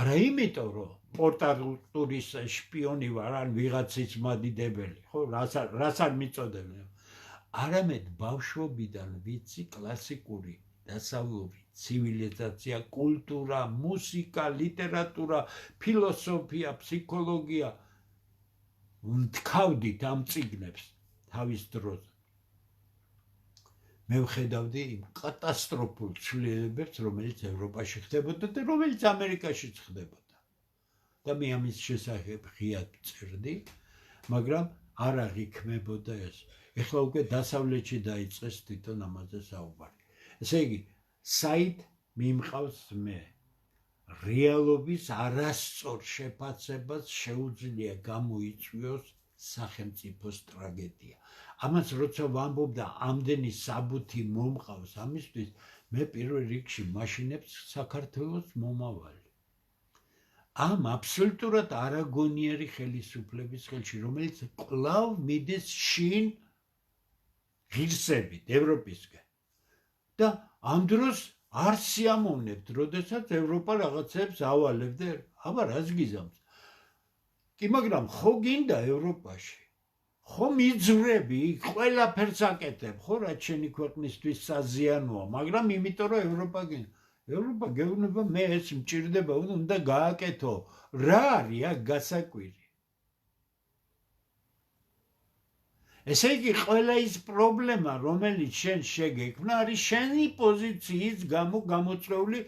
არა იმიტომ, რომ პორტატურის შპიონი ვარ, ან ვიღაცის მადიდებელი, ხო, რას არ მიწოდებენ. არამედ ბავშვობიდან ვიცი კლასიკური დასავლური ცივილიზაცია, კულტურა, მუსიკა, ლიტერატურა, ფილოსოფია, ფსიქოლოგია. ვთქავდით ამ წიგნებს თავის დროზე. მე ვხედავდი იმ კატასტროფულ ცვლილებებს, რომელიც ევროპაში ხდებოდა და რომელიც ამერიკაშიც ხდებოდა. და მე ამის შესახებ ღიად წერდი, მაგრამ არ აღიქმებოდა ეს. ეხლა უკვე დასავლეთში დაიწყეს თვითონ ამაზე საუბარი. ესე იგი, საით მიმყავს მე რეალობის არასწორ შეფასებას შეუძლია გამოიწვიოს სახელმწიფოს ტრაგედია. ამას როცა ვამბობ და ამდენი საბუთი მომყავს ამისთვის, მე პირველ რიგში მაშინებს საქართველოს მომავალი. ამ აბსოლუტურად არაგონიერი ხელისუფლების ხელში, რომელიც კვლავ მიდის შინ ღირსებით ევროპისკენ. და ამ დროს არ სიამოვნებთ, როდესაც ევროპა რაღაცებს ავალებდა. აბა რას გიზამს? კი, მაგრამ ხო გინდა ევროპაში? ხო მიძვრები, ყველაფერს აკეთებ, ხო რაც შენი ქვეყნისთვის საზიანოა, მაგრამ იმიტომ რომ ევროპა გინდა. ევროპა გეუბნება მე ეს მჭირდება, უნდა გააკეთო. რა არის აქ გასაკვირი? ესე იგი, ყველა ის პრობლემა, რომელიც შენ შეგექმნა, არის შენი პოზიციის გამო გამოწვეული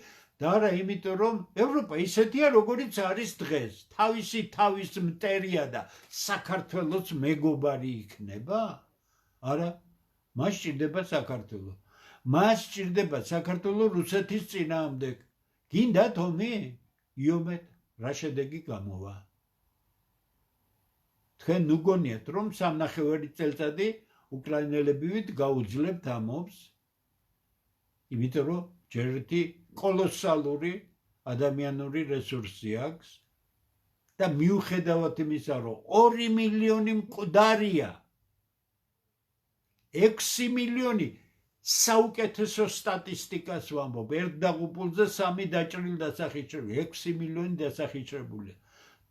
და არა იმიტომ, რომ ევროპა ისეთია, როგორიც არის დღეს. თავის მტერია და საქართველოს მეგობარი იქნება? არა, მას სჭირდება საქართველო. მას სჭირდება საქართველო რუსეთის წინააღმდეგ. გინდათ ომი? იომეთ, რა შედეგი გამოვა? თქვენ ნუ გონიათ, რომ 3.5 წელიწადი უკრაინელები გაუძლებთ ამ ომს? იმიტომ რომ ჯერ ერთი კოლოსალური ადამიანური რესურსი აქვს და მიუხედავად იმისა, რომ 2 მილიონი მკვდარია, 6 მილიონი საუკეთესო სტატისტიკას ვამბობ, ერთ დაღუპულზე 3 დაჭრილი დასახიჩრებული, 6 მილიონი დასახიჩრებულია.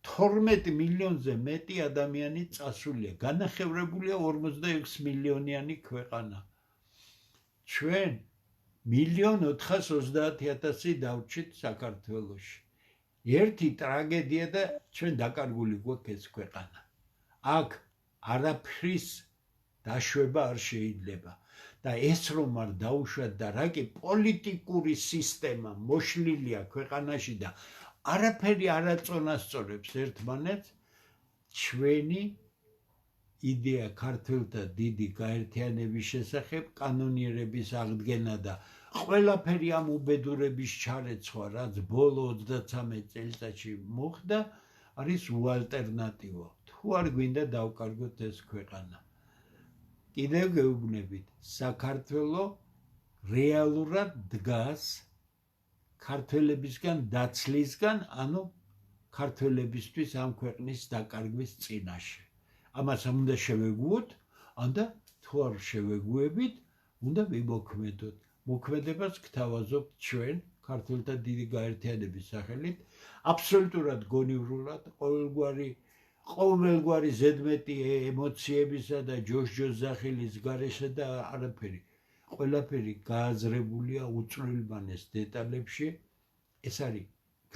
12 მილიონზე მეტი ადამიანი წასულია, განახევრებულია 46 მილიონიანი ქვეყანა. ჩვენ 1,430,000 დავჭით საქართველოში. ერთი ტრაგედია და ჩვენ დაკარგული გვაქვს ეს ქვეყანა. აქ არაფრის დაშვება არ შეიძლება. და ეს რომ არ დაუშვათ და რა კი პოლიტიკური სისტემა მოშლილია ქვეყანაში და არაფერი არ აწონასწორებს ერთმანეთს, ჩვენი იდეა ქართველთა დიდი გაერთიანების შესახებ, კანონიერების აღდგენა და ყველაფერი ამ უბედურების ჩარეცვა, რაც ბოლო 33 წელიწადში მოხდა, არის უალტერნატივო. თუ არ გვინდა დავკარგოთ ეს ქვეყანა. კიდევ გეუბნებით, საქართველო რეალურად დგას ქართველებისგან დაცლისგან, ანუ ქართველებისთვის ამ ქვეყნის დაკარგვის წინაშე. ამას უნდა შევეგუოთ, და თუ არ შევეგუებით, უნდა ვიმოქმედოთ. მოქმედებას გთავაზობთ ჩვენ, ქართველთა დიდი გაერთიანების სახელით, აბსოლუტურად გონივრულად, ყოველგვარი ზედმეტი ემოციებისა და ჯოშჯოს-ზახილის გარეშე და არაფერი. ყველაფერი გააზრებულია უწვრილმანეს დეტალებში. ეს არის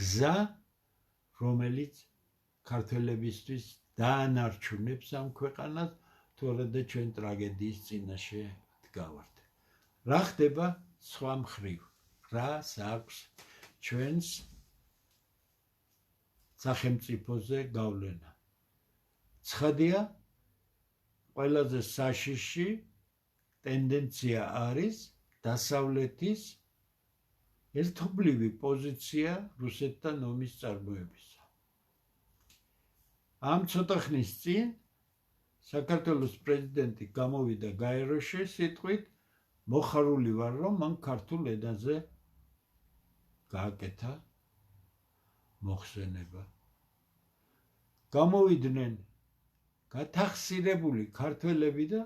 გზა, რომელიც ქართველებისთვის დაანარჩუნებს ამ ქვეყანას, თუ არა და ჩვენ ტრაგედიის წინაშე დგავართ. რა ხდება სხვა მხრივ? რას აქვს ჩვენს სახელმწიფოზე გავლენა? ცხადია, ყველაზე საშიში ტენდენცია არის დასავლეთის ერთობლივი პოზიცია რუსეთთან ომის წარმოებისა. ამ ცოტა ხნის წინ საქართველოს პრეზიდენტი გამოვიდა გაეროში სიტყვით, მოხარული ვარ, რომ მან ქართულ ენაზე გააკეთა მოხსენება. გამოვიდნენ გათახსირებული ქართველები და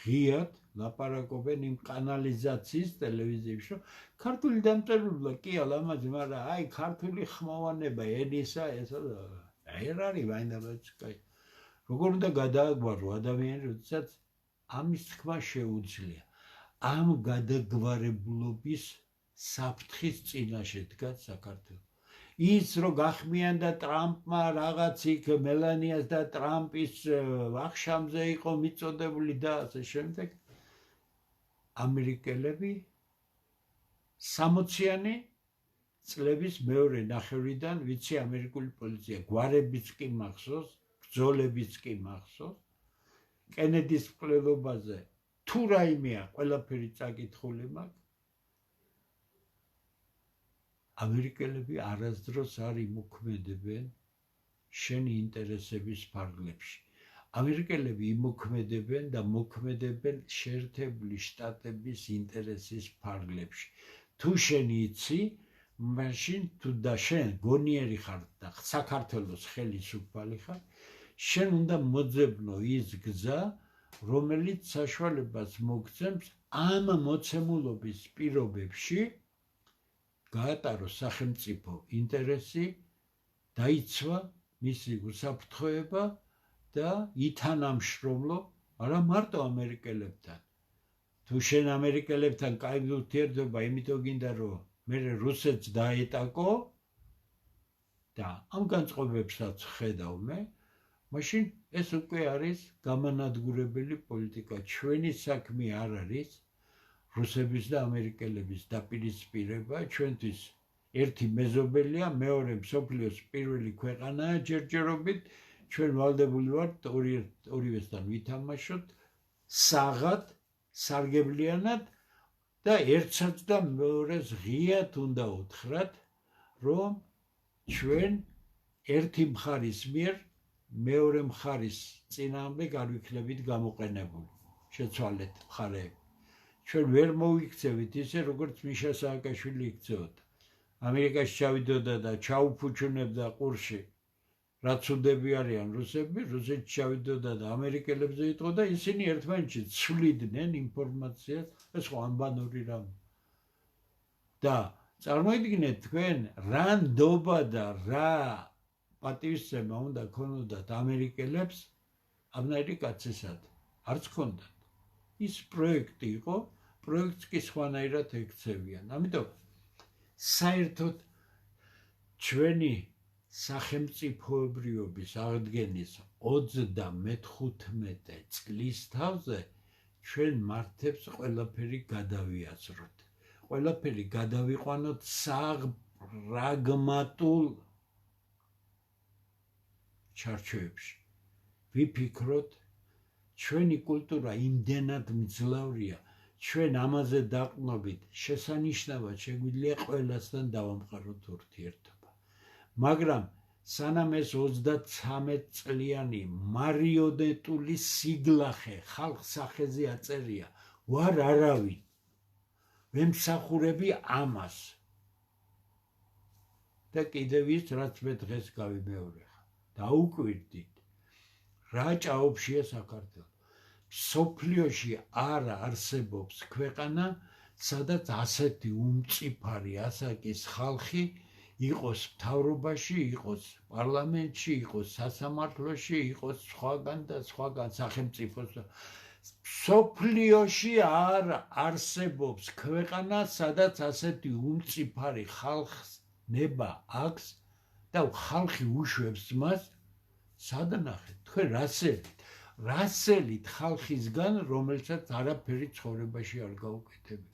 ღიად ლაპარაკობენ იმ კანალიზაციის ტელევიზიებში, რომ ქართული დამწერლობა კი ალამაზი, მაგრამ აი ქართული ხმოვანება ენისა ესა არ არის ვაინდაბაჭკაი. როგორ უნდა გადააგვარო ადამიანი, როდესაც ამის თქმა შეუძლია. ამ გადაგვარებულობის საფრთხის წინაშე დგას საქართველო. ის რომ გახმიანდა ტრამპმა რაღაც იქ მელანიას და ტრამპის ვახშამზე იყო მიწოდებული და ასე შემდეგ, ამერიკელები 60-იანი წლების მეორე ნახევრიდან, ვიცი ამერიკული პოლიცია გვარებიც კი მახსოვს, ბრძოლებიც კი მახსოვს. კენედის მკვლელობაზე თუ რაიმეა ყველაფერი წაკითხული მაქვს. ამერიკელები არასდროს არ იმოქმედებენ შენი ინტერესების ფარგლებში. ამერიკელები იმოქმედებენ და მოქმედებენ შეერთებული შტატების ინტერესის ფარგლებში. თუ შენ იცი, მაშინ თუ და შენ გონიერი ხარ და საქართველოს ხელისუფალი ხარ, შენ უნდა მოძებნო ის გზა, რომელიც საშუალებას მოგცემს ამ მოცემულობის პირობებში გაატაროს სახელმწიფო ინტერესი, დაიცვა მისი უსაფრთხოება და ითანამშრომლო არა მარტო ამერიკელებთან. თუ შენ ამერიკელებთან კაი ურთიერთობა, იმიტომ გინდა რომ მე რუსეთს დაეტაკო და ამ განწყობებსაც ხედავ მე, მაშინ ეს უკვე არის გამანადგურებელი პოლიტიკა. ჩვენი საქმე არ არის რუსების და ამერიკელების დაპირისპირება, ჩვენთვის ერთი მეზობელია, მეორე მსოფლიოს პირველი ქვეყანაა ჯერჯერობით, ჩვენ ვალდებული ვართ ორივესთან ვითამაშოთ საღად, სარგებლიანად და ერთსაც და მეორეს ღიად უნდა უთხრათ, რომ ჩვენ ერთი მხარის მიერ მეორე მხარის წინააღმდეგ არ ვიქნებით გამოყენებული. შეცვალეთ მხარეები. ჩვენ ვერ მოვიქცევით ისე, როგორც მიშა სააკაშვილი იქცეოდა. ამერიკაში ჩავიდოდა და ჩაუფუჩუნებდა ყურში, რაც უდები არიან რუსები, რუსეთში ჩავიდოდა და ამერიკელებზე იტყო და ისინი ერთმანეთში ცვლიდნენ ინფორმაციას, ეს ხო ანბანური რამ. და წარმოიდგინეთ თქვენ, რა ნდობა და რა პატივისცემა უნდა ქონოდათ ამერიკელებს ამნაირი კაცისად. არც ქონდათ. ის პროექტი იყო, პროექტს კი სხვანაირად ექცევიან. ამიტომ საერთოდ ჩვენი სახელმწიფოებრიობის აღდგენის 35 წლის თავზე ჩვენ მართებს ყველაფერი გადავიაზროთ. ყველაფერი გადავიყვანოთ საპრაგმატულ ჩარჩოებში. ვიფიქროთ, ჩვენი კულტურა იმდენად მძლავრია, ჩვენ ამაზე დაყრდნობით შესანიშნავად შეგვიძლია ყველასთან დავამყაროთ ურთიერთობა. მაგრამ სანამ ეს 33 წლიანი მარიონეტული სიგლახე ხალხს სახეზე აწერია, ვარ არავინ. ვემსახურები ამას. და კიდევ ის, რაც მე დღეს გავიმეორე. დაუკვირდით, რა ჭაობშია საქართველო. სოფლიოში არ არსებობს ქვეყანა, სადაც ასეთი უმწიფარი ასაკის ხალხი იყოს მთავრობაში, იყოს პარლამენტში, იყოს სასამართლოში, იყოს სხვაგან და სხვაგან სახელმწიფოს. სოფლიოში არ არსებობს ქვეყანა, სადაც ასეთი უმწიფარი ხალხს ნება აქვს და ხალხი უშვებს მას. სადანახეთ, თქვენ რასელით ხალხისგან, რომელსაც არაფერი ცხოვრებაში არ გაუკეთებია.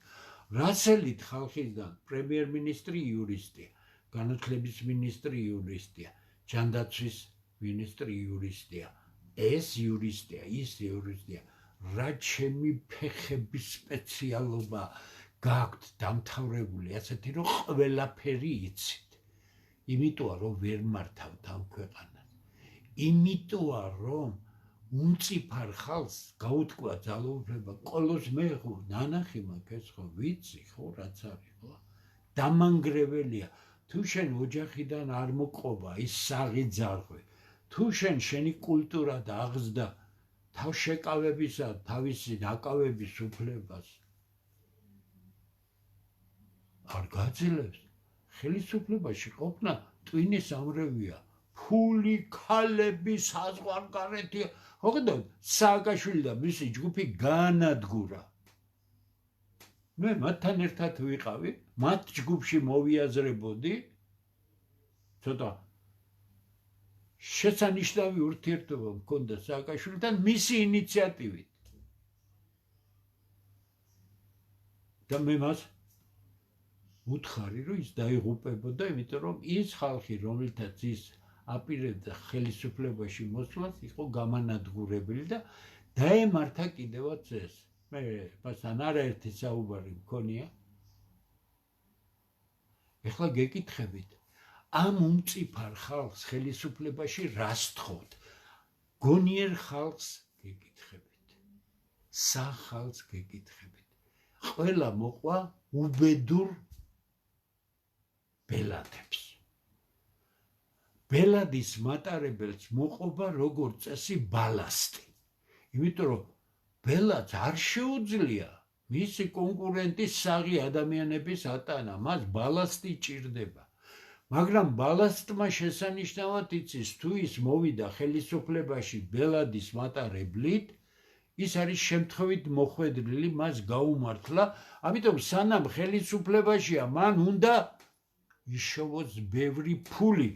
რასელით ხალხისგან პრემიერ-მინისტრი იურისტია, განათლების მინისტრი იურისტია, ჯანდაცვის მინისტრი იურისტია, ეს იურისტია, ის იურისტია. რა ჩემი ფეხების სპეციალობა გაქვთ დამთავრებული, ასეთი რომ ყველაფერი იცით. იმიტოა რომ ვერ მართავთ ამ ქვეყანას. იმიტოა რომ უმწიფარ ხალხს გაუთქვა ძალაუფლება. ყოლოს მე ხო ნანახი მაქვს, ეს ხო ვიცი ხო რაც არის ხო. დამანგრეველია. თუ შენ ოჯახიდან არ მოყობა ის საღი ძარღვი, თუ შენი კულტურა და აღზრდა თავშეკავებისა, თავისი ნაკავების უფლებას არ გაძლევს, ხელისუფლებაში ყოფნა ტვინის ამრევია, ფული, ქალები, საზღვარგარეთი. ხედავთ, სააკაშვილი და მისი ჯგუფი განადგურა. მე მათთან ერთად ვიყავი, მათ ჯგუფში მოვიაზრებოდი, ცოტა შესანიშნავი ურთიერთობა მქონდა სააკაშვილთან მისი ინიციატივით. და მე მას უთხარი, რომ ის დაიღუპებოდა, იმიტომ რომ ის ხალხი, რომელთაც ის აპირებდა ხელისუფლებაში მოსვლას, იყო გამანადგურებელი და დაემართა კიდევაც ეს. მე მასთან არაერთი საუბარი მქონია. ეხლა გეკითხებით, ამ უმწიფარ ხალხს ხელისუფლებაში რას თხოვთ? გონიერ ხალხს გეკითხებით, სახალხს გეკითხებით. ყველა მოყვა უბედურ ბელადებს. ბელადის მატარებელს მოყობა როგორც წესი ბალასტი. იმიტომ რომ ბელადს არ შეუძლია მისი კონკურენტის საღი ადამიანების ატანა, მას ბალასტი ჭირდება. მაგრამ ბალასტმა შესანიშნავად იცის, თუ ის მოვიდა ხელისუფლებაში ბელადის მატარებლით, ის არის შემთხვევით მოხვედრილი, მას გაუმართლა, ამიტომ სანამ ხელისუფლებაშია, მან უნდა იშოვოს ბევრი ფული.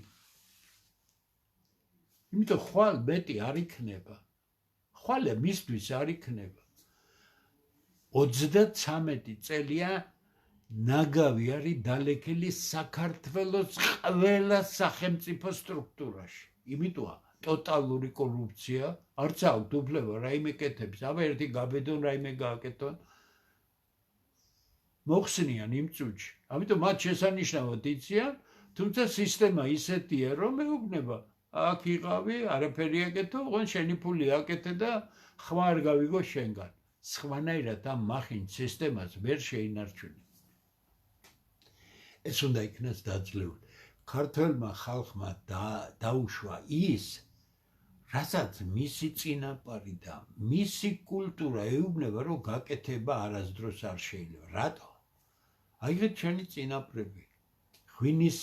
იმიტომ ხვალ მეტი არ იქნება. ხვალე მისთვის არ იქნება. 33 წელია ნაგავი არის დალექილი საქართველოს ყველა სახელმწიფო სტრუქტურაში. იმიტოა ტოტალური კორუფცია, არც აქვთ უფლება რაიმე კეთებს, აბა ერთი გაბედონ რაიმე გააკეთონ. მოხსნიან იმ წუთში. ამიტომ მათ შესანიშნავად იციან, თუმცა სისტემა ისეთია, რომ მეუბნება აქ იყავი, არაფერი აკეთო, ოღონდ შენი ფული აკეთე და ხმა არ გავიგო შენგან. სხვანაირად ამ მახინ სისტემას ვერ შეინარჩუნე. ეს უნდა იქნას დაძლეული. ქართველმა ხალხმა დაუშვა ის, რასაც მისი წინაპარი და მისი კულტურა ეუბნება, რომ გაკეთება არასდროს არ შეიძლება. რატო? აიღეთ ჩვენი წინაპრები. ღვინის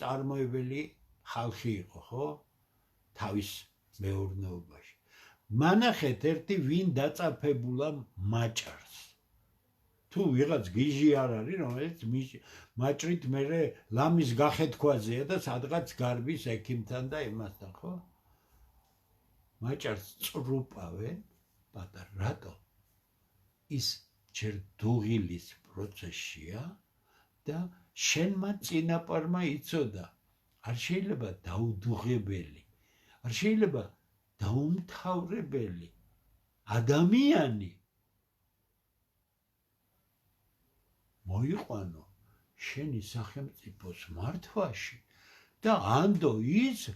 წარმოებელი ხალხი იყო, ხო? თავის მეურნეობაში. მანახეთ ერთი ვინ დაწაფებულა მაჭარს. თუ ვიღაც გიჟი არ არის, რომელიც მაჭრით მერე ლამის გახეთქვაზეა და სადღაც გარბის ექიმთან და იმასთან, ხო? მაჭარს წრუპავენ, პატარა, რატო? ის ჯერ დუღილის პროცესია და შენმა წინაპარმა იცოდა, არ შეიძლება დაუდუღებელი, არ შეიძლება დაუმთავრებელი ადამიანი მოიყვანო შენი სახელმწიფოს მართვაში და ანდო ის,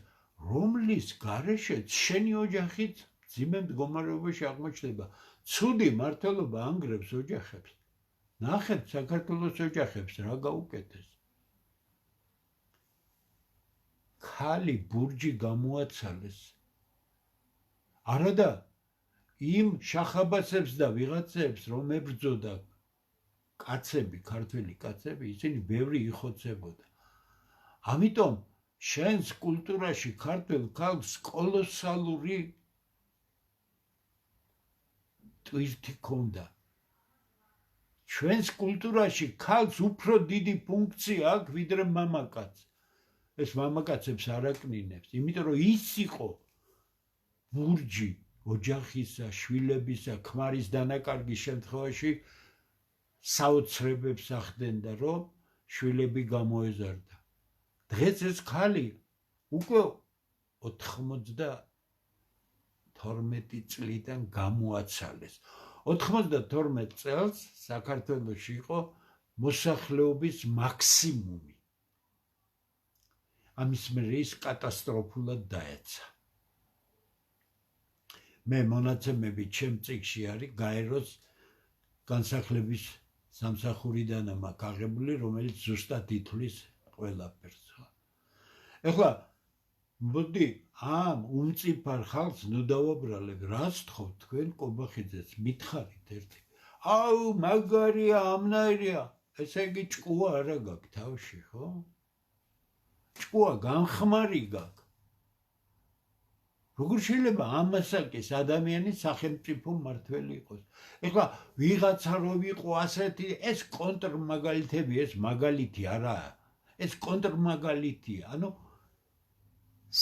რომლის გარეშეც შენი ოჯახიც მძიმე მდგომარეობაში აღმოჩნდება. ცუდი მმართველობა ანგრევს ოჯახებს. ნახეთ საქართველოს ოჯახებს რა გაუკეთეს. ქალი ბურჯი გამოაცალეს. არადა იმ შახაბასებს და ვიღაცებს, რომ ებრძოდა კაცები, ქართველი კაცები, ისინი ბევრი იხოცებოდა. ამიტომ შენს კულტურაში ქართველ ხალხს კოლოსალური ტვირთი ჰქონდა. ჩვენს კულტურაში ქალს უფრო დიდი ფუნქცია აქვს, ვიდრე მამაკაცს. ეს მამაკაცებს არ აკნინებს, იმიტომ რომ ის იყო ბურჯი ოჯახისა, შვილებისა, ქმარის დანაკარგის შემთხვევაში საოცრებებს ახდენდა, რომ შვილები გამოეზარდა. დღეს ეს ქალი უკვე 92 წლიდან გამოაცალეს. 92 წელს საქართველოში იყო მოსახლეობის მაქსიმუმი. ამის მერე ის კატასტროფულად დაეცა. მე მონაცემები ჩემ წიგნში არის გაეროს განსახლების სამსახურიდან მაქვს აღებული, რომელიც ზუსტად ითვლის ყველაფერს. ეხლა მოდი ამ უმწიფარ ხალხს ნუ დავაბრალებ, რას თხოვთ თქვენ კობახიძეს, მითხარით ერთი. აუ, მაგარია, ამნაირია, ესე იგი ჭკუა არა გაქვს თავში, ხო? ჭკუა განხმარი გაქვს. როგორ შეიძლება ამასაკის ადამიანი სახელმწიფო მმართველი იყოს? ეხლა ვიღაცა რო ვიყო ასეთი, ეს კონტრმაგალითები, ეს მაგალითი არაა. ეს კონტრმაგალითია, ანუ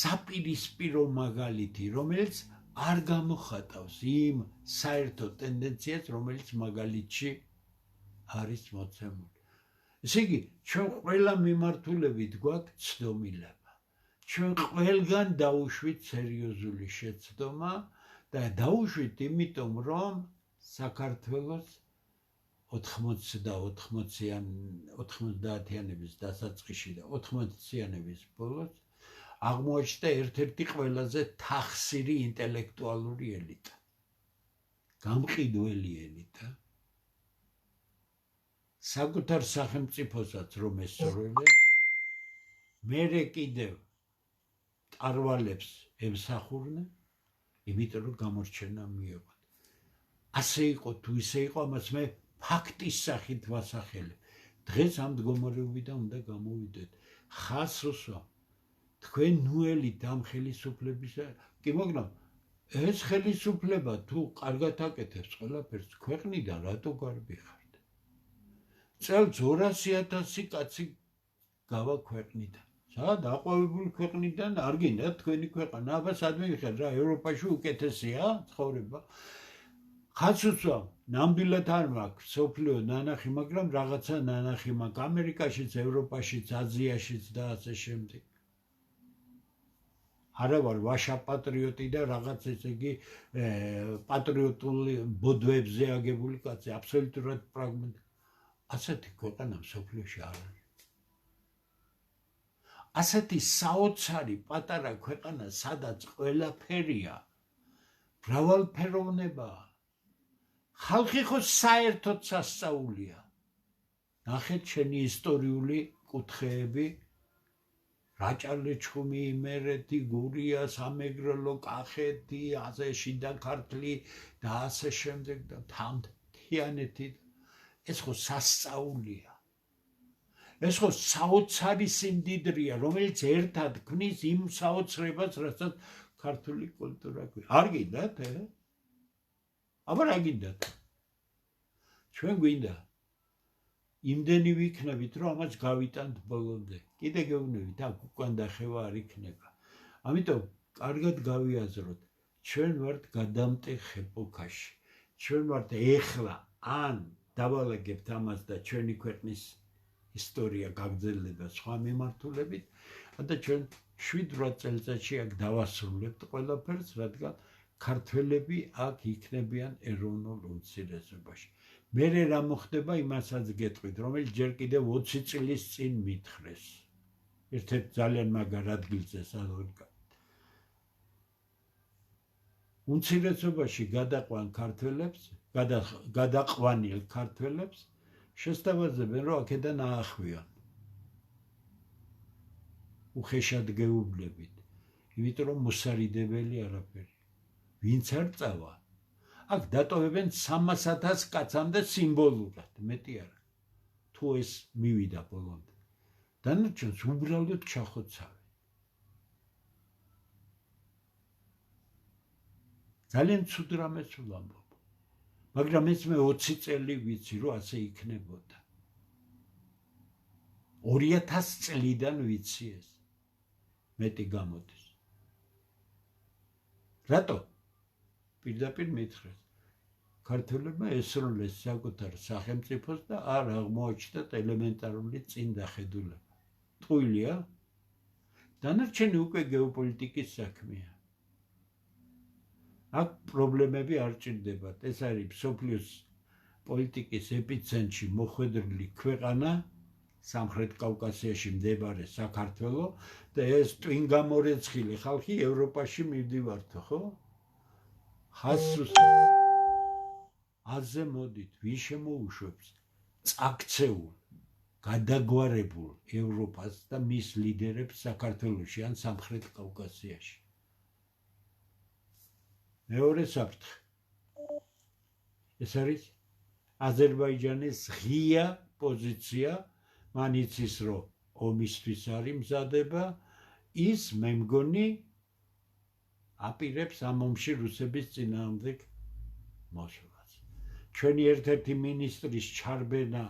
საპირისპირო მაგალითი, რომელიც არ გამოხატავს იმ საერთო ტენდენციას, რომელიც მაგალითში არის მოცემული. ესე იგი, ჩვენ ყველა მიმართულებით გვაქვს ცდომილება. ჩვენ ყველგან დავუშვით სერიოზული შეცდომა და დავუშვით იმიტომ, რომ საქართველოს 90-იანების დასაწყისში და 80-იანების ბოლოს აღმოაჩნდა ერთ-ერთი ყველაზე თახსირი ინტელექტუალური ელიტა, გამყიდველი ელიტა, საკუთარ სახელმწიფოსაც რომ ესწორებდეს, მერე კიდევ ტარვალებს ემსახურნენ, იმიტომ რომ გამორჩენა მიიღოთ. ასე იყო თუ ისე იყო, ამას მე ფაქტის სახით ვასახელებ. დღეს ამ მდგომარეობიდან უნდა გამოვიდეთ. ხას უსვამ. თქვენ ნუელით ამ ხელისუფლებისა, კი მოგნო, ეს ხელისუფლება თუ კარგად აკეთებს ყველაფერს, ქვეყნიდან რატო გარბი ხართ? წელს 200,000 კაცი გავა ქვეყნიდან. სად აყვავებული ქვეყნიდან არ გინდათ თქვენი ქვეყანა? აბა სად მივიხარ რა, ევროპაში უკეთესია ცხოვრება? ხაც უსვამ, ნამდვილად არ მაქვს სოფლიო ნანახი, მაგრამ რაღაცა ნანახი მაქვს ამერიკაშიც, ევროპაშიც, აზიაშიც და ასე შემდეგ. არა ვარ ვაშა პატრიოტი და რაღაც ესე იგი პატრიოტული ბოდვებზე აგებული კაცი, აბსოლუტურად პრაგმატი. ასეთი ქვეყანა სოფლიოში არ არის. ასეთი საოცარი პატარა ქვეყანა, სადაც ყველაფერია, მრავალფეროვნებაა. ხალხი ხო საერთოდ სასწაულია. ნახეთ შენი ისტორიული კუთხეები, რაჭა-ლეჩხუმი, იმერეთი, გურია, სამეგრელო, კახეთი, ასე შიდა ქართლი და ასე შემდეგ და თიანეთი. ეს ხო სასწაულია. ეს ხო საოცარი სიმდიდრეა, რომელიც ერთად ქმნის იმ საოცრებას, რასაც ქართული კულტურა ქვია. არ გინდათ? აბა რა გინდათ? ჩვენ გვინდა იმდენი ვიქნებით, რომ ამას გავიტანთ ბოლომდე. კიდე გეუბნებით, აქ უკან დახევა არ იქნება. ამიტომ კარგად გავიაზროთ, ჩვენ ვართ გადამტეხ ეპოქაში. ჩვენ ვართ ეხლა ან დავალაგებთ ამას და ჩვენი ქვეყნის ისტორია გაგრძელდება სხვა მიმართულებით, და ჩვენ 7-8 წელიწადში აქ დავასრულებთ ყველაფერს, რადგან ქართველები აქ იქნებიან ეროვნულ უმცირესობაში. მერე რა მოხდება, იმასაც გეტყვით, რომელიც ჯერ კიდევ 20 წლის წინ მითხრეს. ერთ-ერთ ძალიან მაგარ ადგილზე საზღვარგან. უმცირესობაში გადაყვანილ ქართველებს შესთავაზებენ, რომ აქედან აახვიონ. უხეშად გეუბნებით, იმიტომ რომ მოსარიდებელი არაფერი. ვინც არ წავა, აქ დატოვებენ 300,000 კაცამდე სიმბოლურად, მეტი არა. თუ ეს მივიდა ბოლომდე. დანარჩენს უბრალოდ ჩახოცავენ. ძალიან ცუდ რამეს ვამბობ. მაგრამ ეს მე 20 წელი ვიცი, რომ ასე იქნებოდა. 2000 წლიდან ვიცი ეს. მეტი გამოდის. რატო? პირდაპირ მითხრეს. ქართველებმა ესროლეს საკუთარ სახელმწიფოს და არ აღმოაჩნდათ ელემენტარული წინ დახედულება. ტყუილია? დანარჩენი უკვე გეოპოლიტიკის საქმეა. აქ პრობლემები არ ჭირდებათ. ეს არის მსოფლიოს პოლიტიკის ეპიცენტრში მოხვედრილი ქვეყანა, სამხრეთ კავკასიაში მდებარე საქართველო და ეს ტვინგამორეცხილი ხალხი ევროპაში მივდივართო, ხო? ხასს აზე მოდით, ვინ შემოუშვებს წაქცეულ, გადაგვარებულ ევროპას და მის ლიდერებს საქართველოში ან სამხრეთ კავკასიაში. მეორე საფრთხე. ეს არის აზერბაიჯანის ღია პოზიცია, მან იცის, რომ ომისთვის არის მზადება, ის მე მგონი აპირებს ამ ომში რუსების წინააღმდეგ მოსვლას. ჩვენი ერთ-ერთი მინისტრის ჩარბენა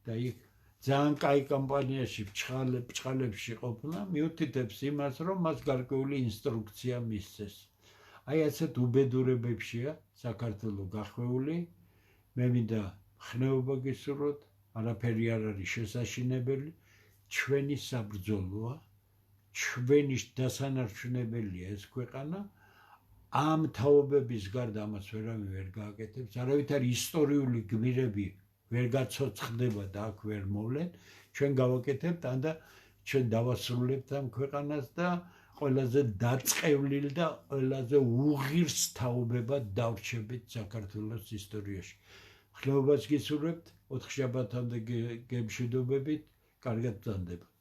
და იქ ძალიან კაი კამპანიაში ბჭყალებში ყოფნა მიუთითებს იმას, რომ მას გარკვეული ინსტრუქცია მისცეს. აი ასეთ უბედურებებშია საქართველო გახვეული. მე მინდა ხნეობა გისურვოთ, არაფერი არ არის შესაშინებელი. ჩვენი საბრძოლოა, ჩვენი დასანარჩუნებელია ეს ქვეყანა. ამ თაობების გარდა ამას ვერავინ ვერ გააკეთებს, არავითარი ისტორიული გმირები ვერ გაცოცხლდება და აქ ვერ მოვლენ, ჩვენ გავაკეთებთ და ჩვენ დავასრულებთ ამ ქვეყანას და ყველაზე დაწყევლილ და ყველაზე უღირს თაობებად დავრჩებით საქართველოს ისტორიაში. ხლეობას გისურვებთ, 4 შაბათამდე გემშვიდობებით, კარგად ბრძანდებოდეთ.